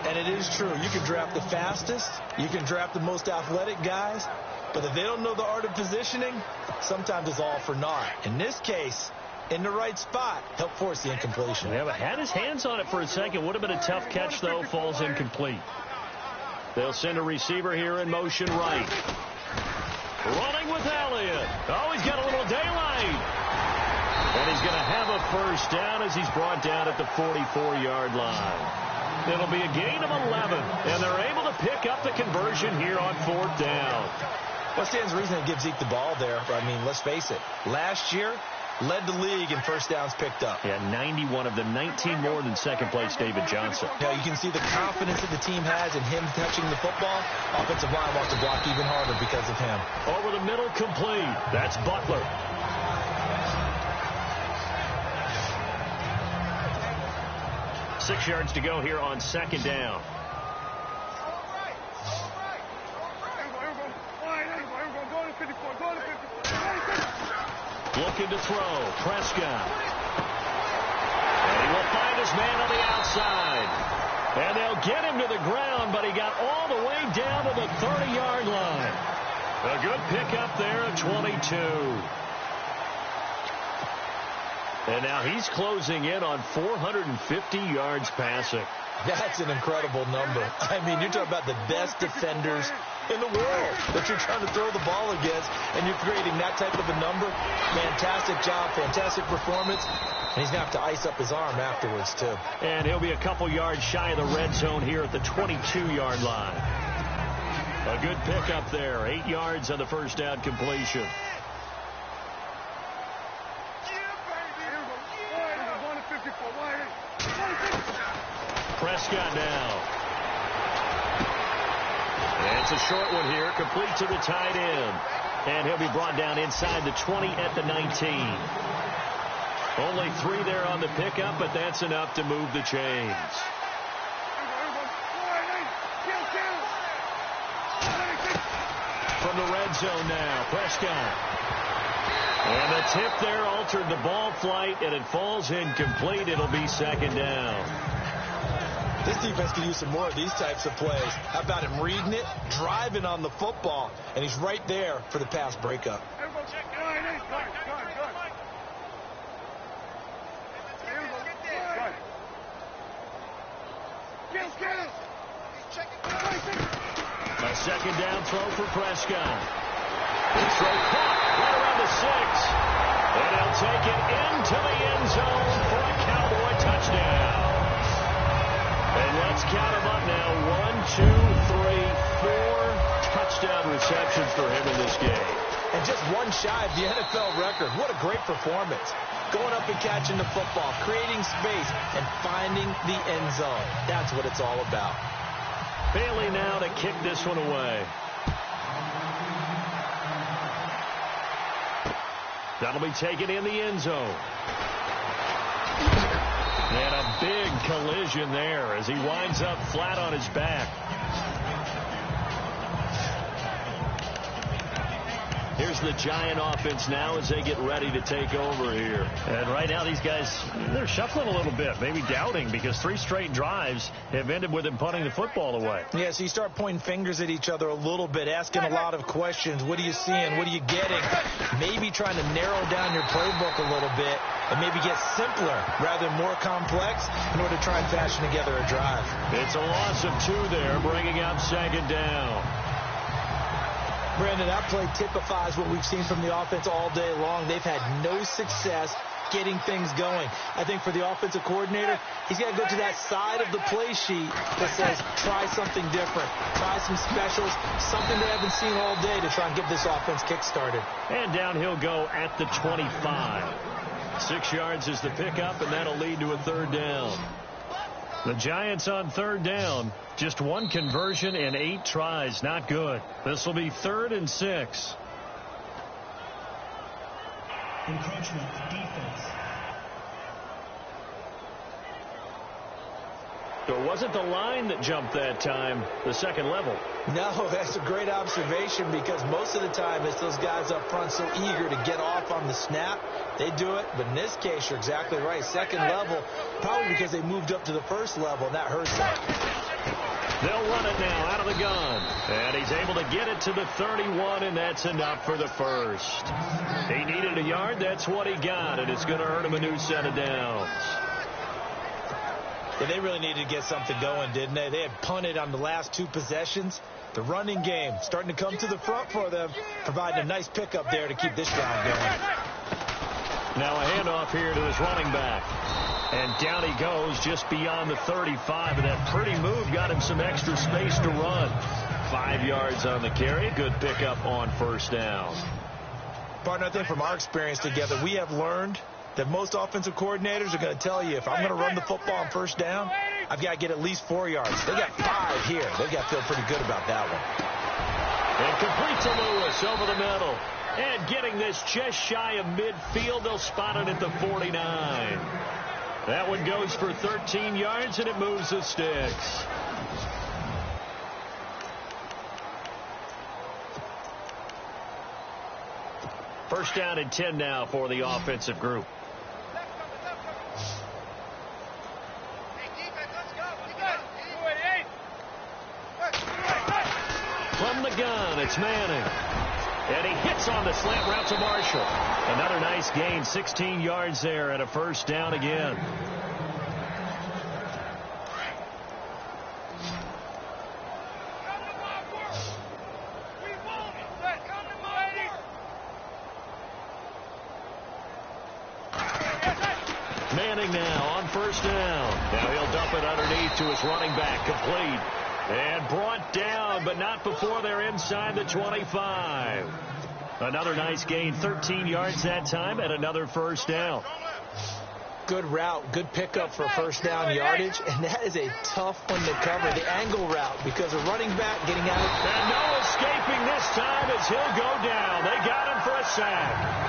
And it is true. You can draft the fastest. You can draft the most athletic guys. But if they don't know the art of positioning, sometimes it's all for naught. In this case, in the right spot, help force the incompletion. Yeah, but had his hands on it for a second. Would have been a tough catch, though. Falls incomplete. They'll send a receiver here in motion right. Running with Elliott. Oh, he's got a little daylight. And he's going to have a first down as he's brought down at the 44-yard line. It'll be a gain of 11, and they're able to pick up the conversion here on fourth down. What stands to reason to give Zeke the ball there? I mean, let's face it. Last year, led the league in first downs picked up. Yeah, 91 of the 19 more than second place David Johnson. Now, you can see the confidence that the team has in him touching the football. Offensive line wants to block even harder because of him. Over the middle, complete. That's Butler. Six yards to go here on second down. Looking to throw. Prescott. And he will find his man on the outside. And they'll get him to the ground, but he got all the way down to the 30-yard line. A good pickup there at 22. And now he's closing in on 450 yards passing. That's an incredible number. I mean, you're talking about the best defenders in the world that you're trying to throw the ball against, and you're creating that type of a number. Fantastic job, fantastic performance. And he's going to have to ice up his arm afterwards, too. And he'll be a couple yards shy of the red zone here at the 22-yard line. A good pickup there. 8 yards on the first down completion. Prescott now. And it's a short one here, complete to the tight end. And he'll be brought down inside the 20 at the 19. Only 3 there on the pickup, but that's enough to move the chains. From the red zone now, Prescott. And the tip there altered the ball flight, and it falls incomplete. It'll be second down. This defense can use some more of these types of plays. How about him reading it, driving on the football, and he's right there for the pass breakup. A second down throw for Prescott. The throw caught right around the 6. And he'll take it into the end zone for a Cowboy touchdown. And let's count them up now. 1, 2, 3, 4 touchdown receptions for him in this game. And just one shy of the NFL record. What a great performance. Going up and catching the football, creating space, and finding the end zone. That's what it's all about. Bailey now to kick this one away. That'll be taken in the end zone. And a big collision there as he winds up flat on his back. Here's the Giant offense now as they get ready to take over here. And right now these guys, they're shuffling a little bit, maybe doubting, because 3 straight drives have ended with him punting the football away. Yeah, so you start pointing fingers at each other a little bit, asking a lot of questions. What are you seeing? What are you getting? Maybe trying to narrow down your playbook a little bit and maybe get simpler rather than more complex in order to try and fashion together a drive. It's a loss of 2 there, bringing up second down. Brandon, that play typifies what we've seen from the offense all day long. They've had no success getting things going. I think for the offensive coordinator, he's got to go to that side of the play sheet that says, try something different. Try some specials, something they haven't seen all day to try and get this offense kick-started. And down he'll go at the 25. 6 yards is the pickup, and that'll lead to a third down. The Giants on third down. Just 1 conversion and 8 tries. Not good. This will be 3rd and 6. Encroachment defense. So it wasn't the line that jumped that time, the second level. No, that's a great observation because most of the time it's those guys up front so eager to get off on the snap. They do it, but in this case, you're exactly right. Second level, probably because they moved up to the first level, and that hurts them. They'll run it now out of the gun. And he's able to get it to the 31, and that's enough for the first. He needed a yard. That's what he got, and it's going to earn him a new set of downs. Yeah, they really needed to get something going, didn't they? They had punted on the last 2 possessions. The running game starting to come to the front for them, providing a nice pickup there to keep this drive going. Now a handoff here to his running back. And down he goes just beyond the 35. And that pretty move got him some extra space to run. 5 yards on the carry. Good pickup on first down. Partner, I think from our experience together, we have learned that most offensive coordinators are going to tell you, if I'm going to run the football on first down, I've got to get at least 4 yards. They got 5 here. They've got to feel pretty good about that one. And complete to Lewis over the middle. And getting this just shy of midfield, they'll spot it at the 49. That one goes for 13 yards, and it moves the sticks. First down and 10 now for the offensive group. From the gun, it's Manning. And he hits on the slant route to Marshall. Another nice gain, 16 yards there and a first down again. Manning now on first down. Now he'll dump it underneath to his running back, complete. And brought down, but not before they're inside the 25. Another nice gain, 13 yards that time, and another first down. Good route, good pickup for first down yardage, and that is a tough one to cover, the angle route, because a running back getting out. And no escaping this time as he'll go down. They got him for a sack.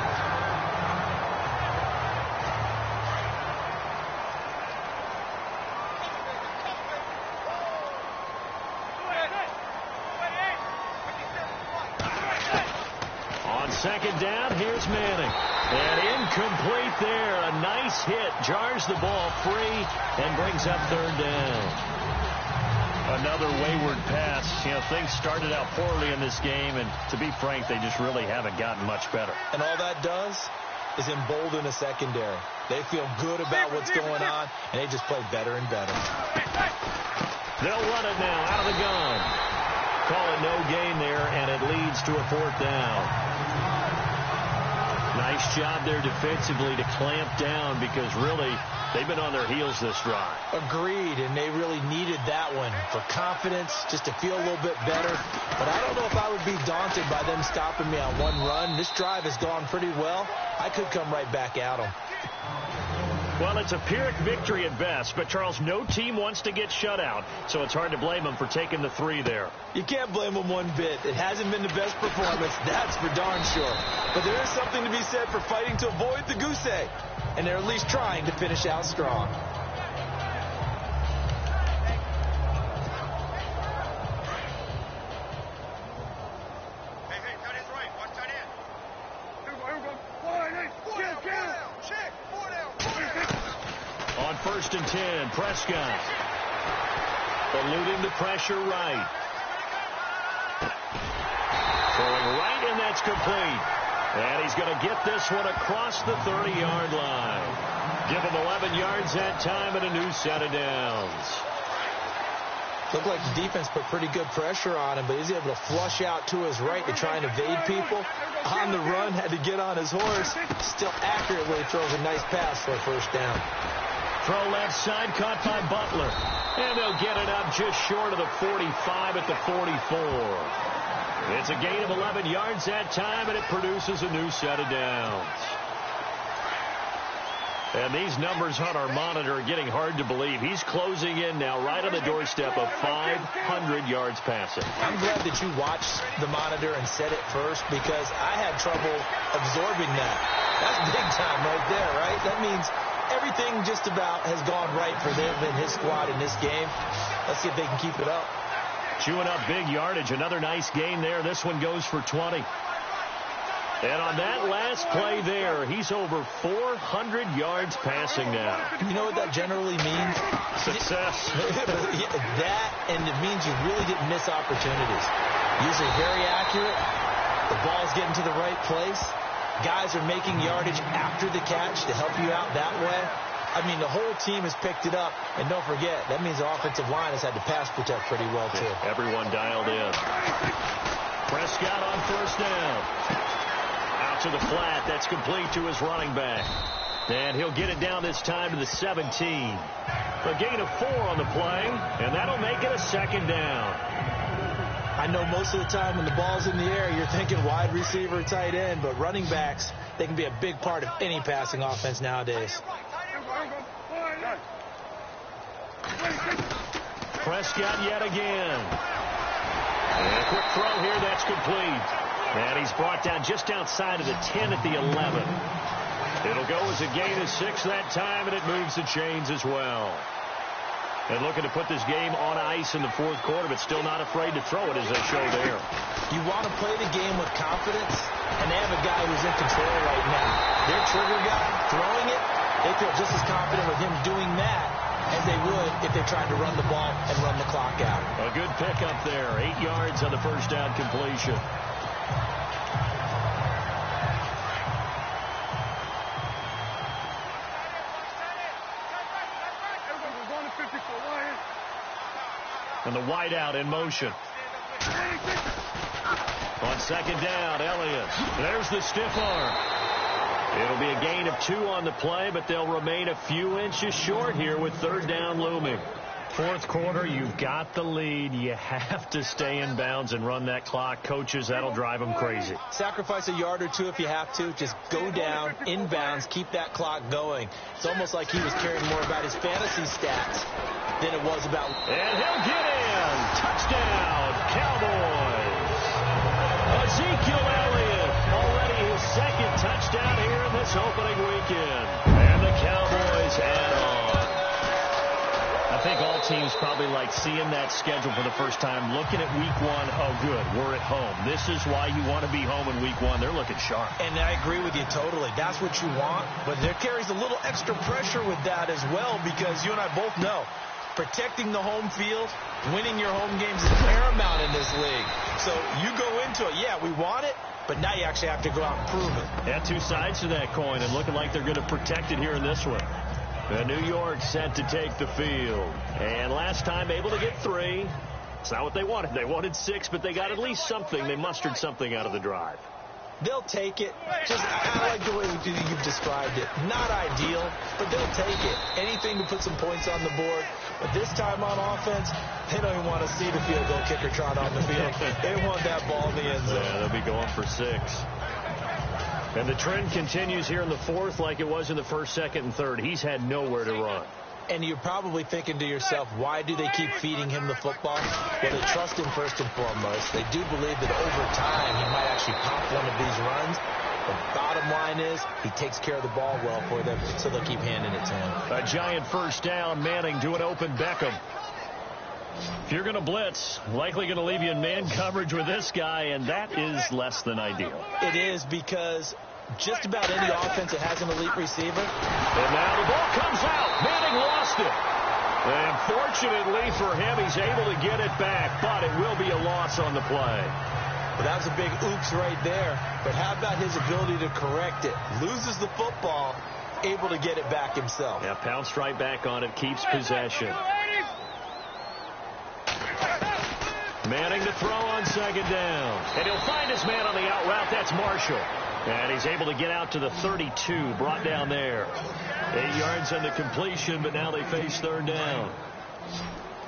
Second down, here's Manning. And incomplete there. A nice hit. Jars the ball free and brings up third down. Another wayward pass. You know, things started out poorly in this game, and to be frank, they just really haven't gotten much better. And all that does is embolden the secondary. They feel good about what's going on, and they just play better and better. They'll run it now out of the gun. Call it no gain there, and it leads to a fourth down. Nice job there defensively to clamp down because really they've been on their heels this drive. Agreed, and they really needed that one for confidence, just to feel a little bit better. But I don't know if I would be daunted by them stopping me on one run. This drive has gone pretty well. I could come right back at them. Well, it's a Pyrrhic victory at best, but, Charles, no team wants to get shut out, so it's hard to blame them for taking the 3 there. You can't blame them one bit. It hasn't been the best performance, that's for darn sure. But there is something to be said for fighting to avoid the goose egg, and they're at least trying to finish out strong. On first and 10, Prescott. Eluding the pressure right. Throwing right, and that's complete. And he's going to get this one across the 30-yard line. Give him 11 yards that time and a new set of downs. Looked like the defense put pretty good pressure on him, but he's able to flush out to his right to try and evade people. On the run, had to get on his horse. Still accurately throws a nice pass for a first down. Throw left side, caught by Butler. And they'll get it up just short of the 45 at the 44. It's a gain of 11 yards that time, and it produces a new set of downs. And these numbers on our monitor are getting hard to believe. He's closing in now right on the doorstep of 500 yards passing. I'm glad that you watched the monitor and said it first because I had trouble absorbing that. That's big time right there, right? That means everything just about has gone right for them and his squad in this game. Let's see if they can keep it up. Chewing up big yardage. Another nice gain there. This one goes for 20. And on that last play there, he's over 400 yards passing now. You know what that generally means? Success. That, and it means you really didn't miss opportunities. Usually very accurate. The ball's getting to the right place. Guys are making yardage after the catch to help you out that way. I mean, the whole team has picked it up. And don't forget, that means the offensive line has had to pass protect pretty well, too. Everyone dialed in. Prescott on first down. Out to the flat. That's complete to his running back. And he'll get it down this time to the 17. A gain of 4 on the play, and that'll make it a second down. I know most of the time when the ball's in the air, you're thinking wide receiver, tight end, but running backs, they can be a big part of any passing offense nowadays. Prescott yet again. And a quick throw here, that's complete. And he's brought down just outside of the 10 at the 11. It'll go as a gain of 6 that time, and it moves the chains as well. And looking to put this game on ice in the fourth quarter, but still not afraid to throw it as they show there. You want to play the game with confidence, and they have a guy who's in control right now. Their trigger guy, throwing it, they feel just as confident with him doing that as they would if they tried to run the ball and run the clock out. A good pickup there. 8 yards on the first down completion. And the wideout in motion. On second down, Elliott. There's the stiff arm. It'll be a gain of 2 on the play, but they'll remain a few inches short here with third down looming. Fourth quarter, you've got the lead. You have to stay in bounds and run that clock. Coaches, that'll drive them crazy. Sacrifice a yard or 2 if you have to. Just go down, in bounds, keep that clock going. It's almost like he was caring more about his fantasy stats than it was about... And he'll get in. Touchdown, Cowboys. Ezekiel Elliott, already his second touchdown here in this opening weekend. And the Cowboys add on. I think all teams probably like seeing that schedule for the first time, looking at week 1. Oh, good, we're at home. This is why you want to be home in week 1. They're looking sharp. And I agree with you totally. That's what you want, but there carries a little extra pressure with that as well, because you and I both know protecting the home field, winning your home games is paramount in this league. So you go into it, yeah, we want it, but now you actually have to go out and prove it. Yeah, 2 sides to that coin, and looking like they're going to protect it here in this one. New York set to take the field. And last time able to get 3. It's not what they wanted. They wanted 6, but they got at least something. They mustered something out of the drive. They'll take it. Just, I like the way you've described it. Not ideal, but they'll take it. Anything to put some points on the board. But this time on offense, they don't even want to see the field goal kicker trot on the field. They want that ball in the end zone. Yeah, they'll be going for 6. And the trend continues here in the fourth like it was in the first, second, and third. He's had nowhere to run. And you're probably thinking to yourself, why do they keep feeding him the football? Well, they trust him first and foremost. They do believe that over time he might actually pop one of these runs. The bottom line is he takes care of the ball well for them, so they'll keep handing it to him. A giant first down, Manning to an open Beckham. If you're going to blitz, likely going to leave you in man coverage with this guy, and that is less than ideal. It is, because just about any offense that has an elite receiver. And now the ball comes out. Manning lost it. And fortunately for him, he's able to get it back, but it will be a loss on the play. Well, that was a big oops right there. But how about his ability to correct it? Loses the football, able to get it back himself. Yeah, pounced right back on it, keeps possession. Manning to throw on second down. And he'll find his man on the out route. That's Marshall. And he's able to get out to the 32, brought down there. 8 yards on the completion, but now they face third down.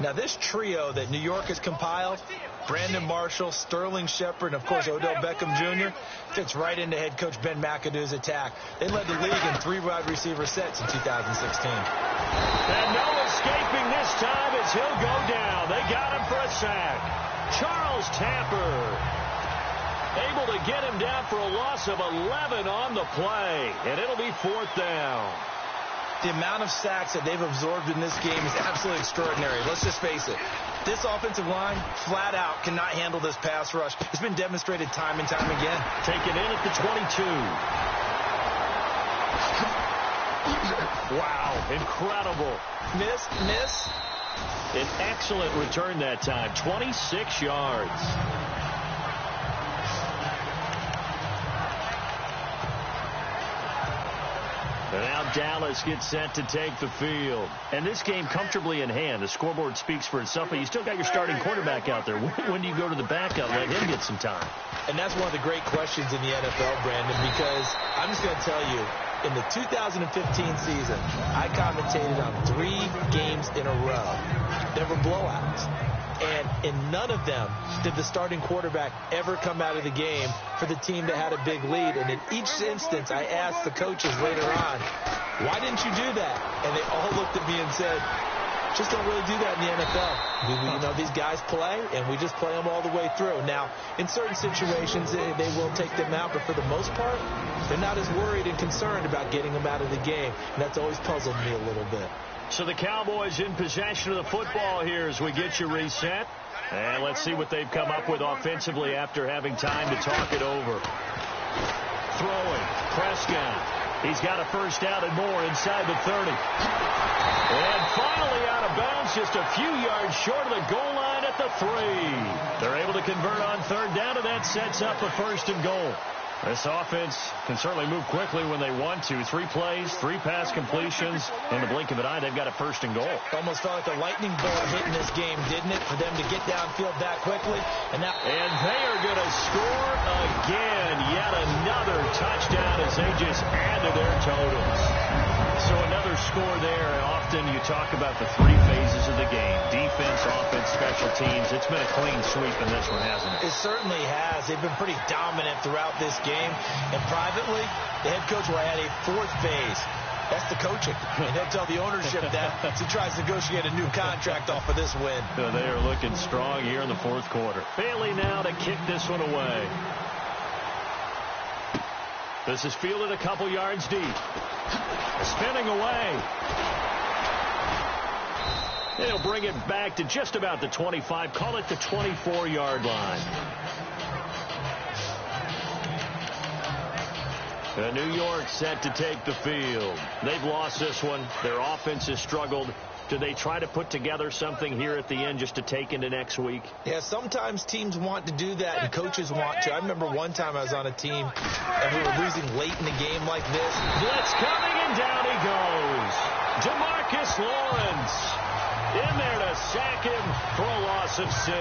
Now this trio that New York has compiled, Brandon Marshall, Sterling Shepard, and of course Odell Beckham Jr., fits right into head coach Ben McAdoo's attack. They led the league in 3 wide receiver sets in 2016. And no escaping this time as he'll go down. They got him for a sack. Charles Tapper able to get him down for a loss of 11 on the play, and it'll be fourth down. The amount of sacks that they've absorbed in this game is absolutely extraordinary. Let's just face it. This offensive line, flat out, cannot handle this pass rush. It's been demonstrated time and time again. Taken in at the 22. Wow, incredible. Miss. An excellent return that time, 26 yards. And now Dallas gets set to take the field. And this game comfortably in hand. The scoreboard speaks for itself, but you still got your starting quarterback out there. When do you go to the backup, let him get some time? And that's one of the great questions in the NFL, Brandon, because I'm just going to tell you, in the 2015 season, I commentated on 3 games in a row. There were blowouts. And in none of them did the starting quarterback ever come out of the game for the team that had a big lead. And in each instance, I asked the coaches later on, why didn't you do that? And they all looked at me and said, just don't really do that in the NFL. You know, these guys play, and we just play them all the way through. Now, in certain situations, they will take them out, but for the most part, they're not as worried and concerned about getting them out of the game. And that's always puzzled me a little bit. So the Cowboys in possession of the football here as we get you reset. And let's see what they've come up with offensively after having time to talk it over. Throwing, Prescott. He's got a first down and more inside the 30. And finally out of bounds, just a few yards short of the goal line at the 3. They're able to convert on third down, and that sets up a first and goal. This offense can certainly move quickly when they want to. 3 plays, 3 pass completions. In the blink of an eye, they've got a first and goal. Almost felt like a lightning bolt hitting this game, didn't it, for them to get downfield that quickly? And they are going to score again. Yet another touchdown as they just add to their totals. So another score there. Often you talk about the 3 phases of the game. Defense, offense, special teams. It's been a clean sweep in this one, hasn't it? It certainly has. They've been pretty dominant throughout this game. And privately, the head coach will add a 4th phase. That's the coaching. And he'll tell the ownership that as he tries to negotiate a new contract off of this win. They are looking strong here in the 4th quarter. Bailey now to kick this one away. This is fielded a couple yards deep. Spinning away. They'll bring it back to just about the 25. Call it the 24-yard line. New York set to take the field. They've lost this one. Their offense has struggled. Do they try to put together something here at the end just to take into next week? Yeah, sometimes teams want to do that and coaches want to. I remember one time I was on a team and we were losing late in the game like this. Blitz coming and down he goes. DeMarcus Lawrence in there to sack him for a loss of 6.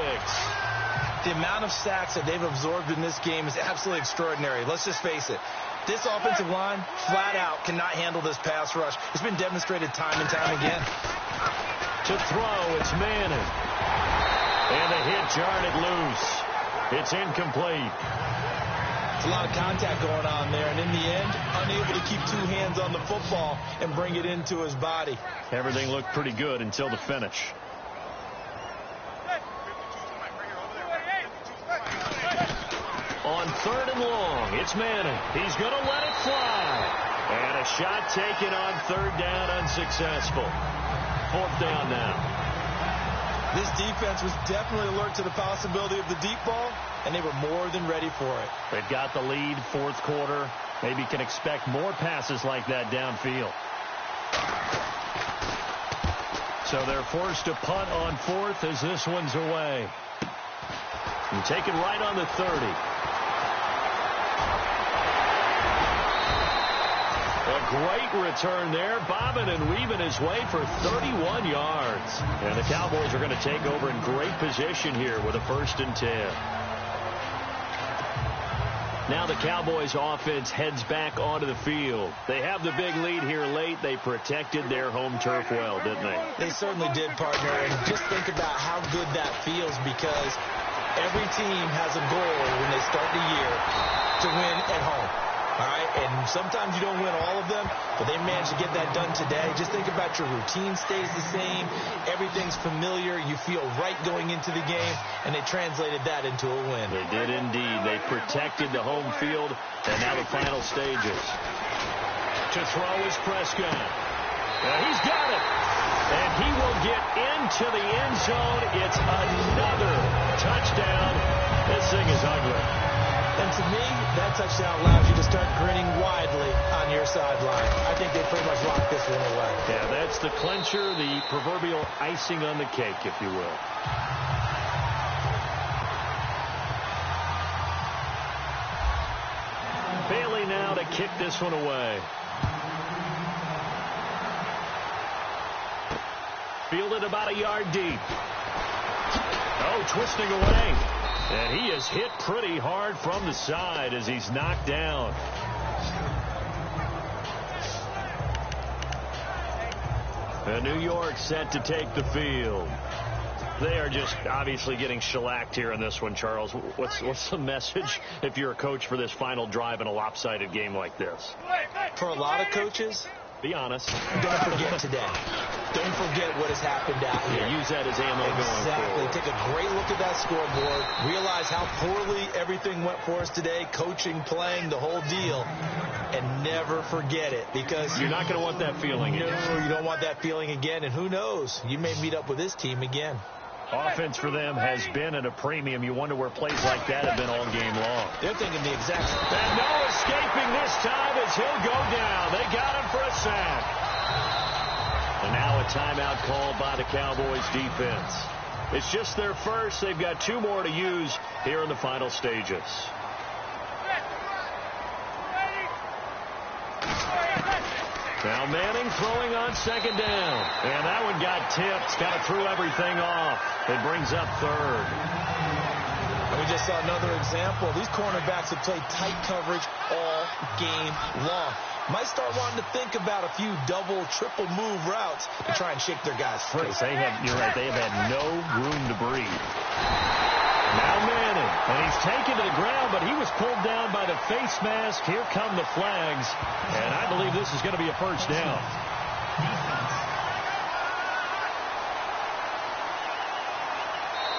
The amount of sacks that they've absorbed in this game is absolutely extraordinary. Let's just face it. This offensive line, flat out, cannot handle this pass rush. It's been demonstrated time and time again. To throw, it's Manning. And the hit jarred it loose. It's incomplete. It's a lot of contact going on there, and in the end, unable to keep 2 hands on the football and bring it into his body. Everything looked pretty good until the finish. On 3rd and long, it's Manning. He's going to let it fly. And a shot taken on 3rd down, unsuccessful. 4th down now. This defense was definitely alert to the possibility of the deep ball, and they were more than ready for it. They've got the lead, 4th quarter. Maybe can expect more passes like that downfield. So they're forced to punt on 4th as this one's away. And take it right on the 30. A great return there, bobbing and weaving his way for 31 yards. And the Cowboys are going to take over in great position here with a 1st and 10. Now the Cowboys offense heads back onto the field. They have the big lead here late. They protected their home turf well, didn't they? They certainly did, partner. And just think about how good that feels, because every team has a goal when they start the year to win at home. All right, and sometimes you don't win all of them, but they managed to get that done today. Just think about your routine stays the same. Everything's familiar. You feel right going into the game, and they translated that into a win. They did indeed. They protected the home field, and now the final stages. To throw is Prescott. He's got it, and he will get into the end zone. It's another touchdown. This thing is ugly. And to me, that touchdown allows you to start grinning widely on your sideline. I think they pretty much locked this one away. Yeah, that's the clincher, the proverbial icing on the cake, if you will. Bailey now to kick this one away. Fielded about a yard deep. Oh, twisting away. And he is hit pretty hard from the side as he's knocked down. And New York set to take the field. They are just obviously getting shellacked here in this one, Charles. What's the message if you're a coach for this final drive in a lopsided game like this? For a lot of coaches, be honest. Don't forget today. Don't forget what has happened out here. Yeah, use that as ammo going forward. Exactly. Take a great look at that scoreboard. Realize how poorly everything went for us today. Coaching, playing, the whole deal. And never forget it, because you're not going to want that feeling again. No, you don't want that feeling again. And who knows? You may meet up with this team again. Offense for them has been at a premium. You wonder where plays like that have been all game long. They're thinking the exact same. And no escaping this time as he'll go down. They got him for a sack. And now a timeout called by the Cowboys defense. It's just their first. They've got 2 more to use here in the final stages. Now Manning throwing on second down. And that one got tipped. Kind of threw everything off. It brings up third. And we just saw another example. These cornerbacks have played tight coverage all game long. Might start wanting to think about a few double, triple move routes to try and shake their guys free. You're right, they have had no room to breathe. Now Manning, and he's taken to the ground, but he was pulled down by the face mask. Here come the flags, and I believe this is going to be a first down.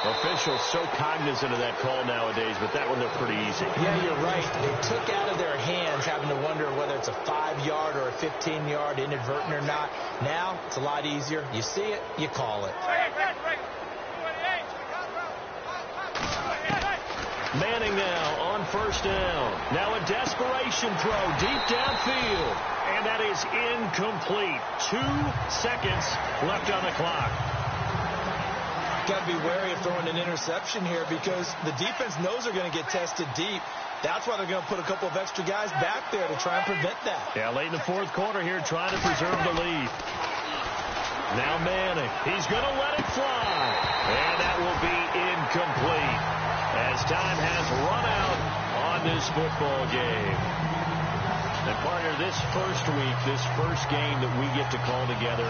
Officials so cognizant of that call nowadays, but that one looked pretty easy. Yeah, you're right. They took out of their hands having to wonder whether it's a 5-yard or a 15-yard, inadvertent or not. Now, it's a lot easier. You see it, you call it. Manning now on first down. Now a desperation throw deep downfield. And that is incomplete. 2 seconds left on the clock. Got to be wary of throwing an interception here because the defense knows they're going to get tested deep. That's why they're going to put a couple of extra guys back there to try and prevent that. Yeah, late in the fourth quarter here trying to preserve the lead. Now Manning. He's going to let it fly. And that will be incomplete as time has run out on this football game. And partner, this first week, this first game that we get to call together,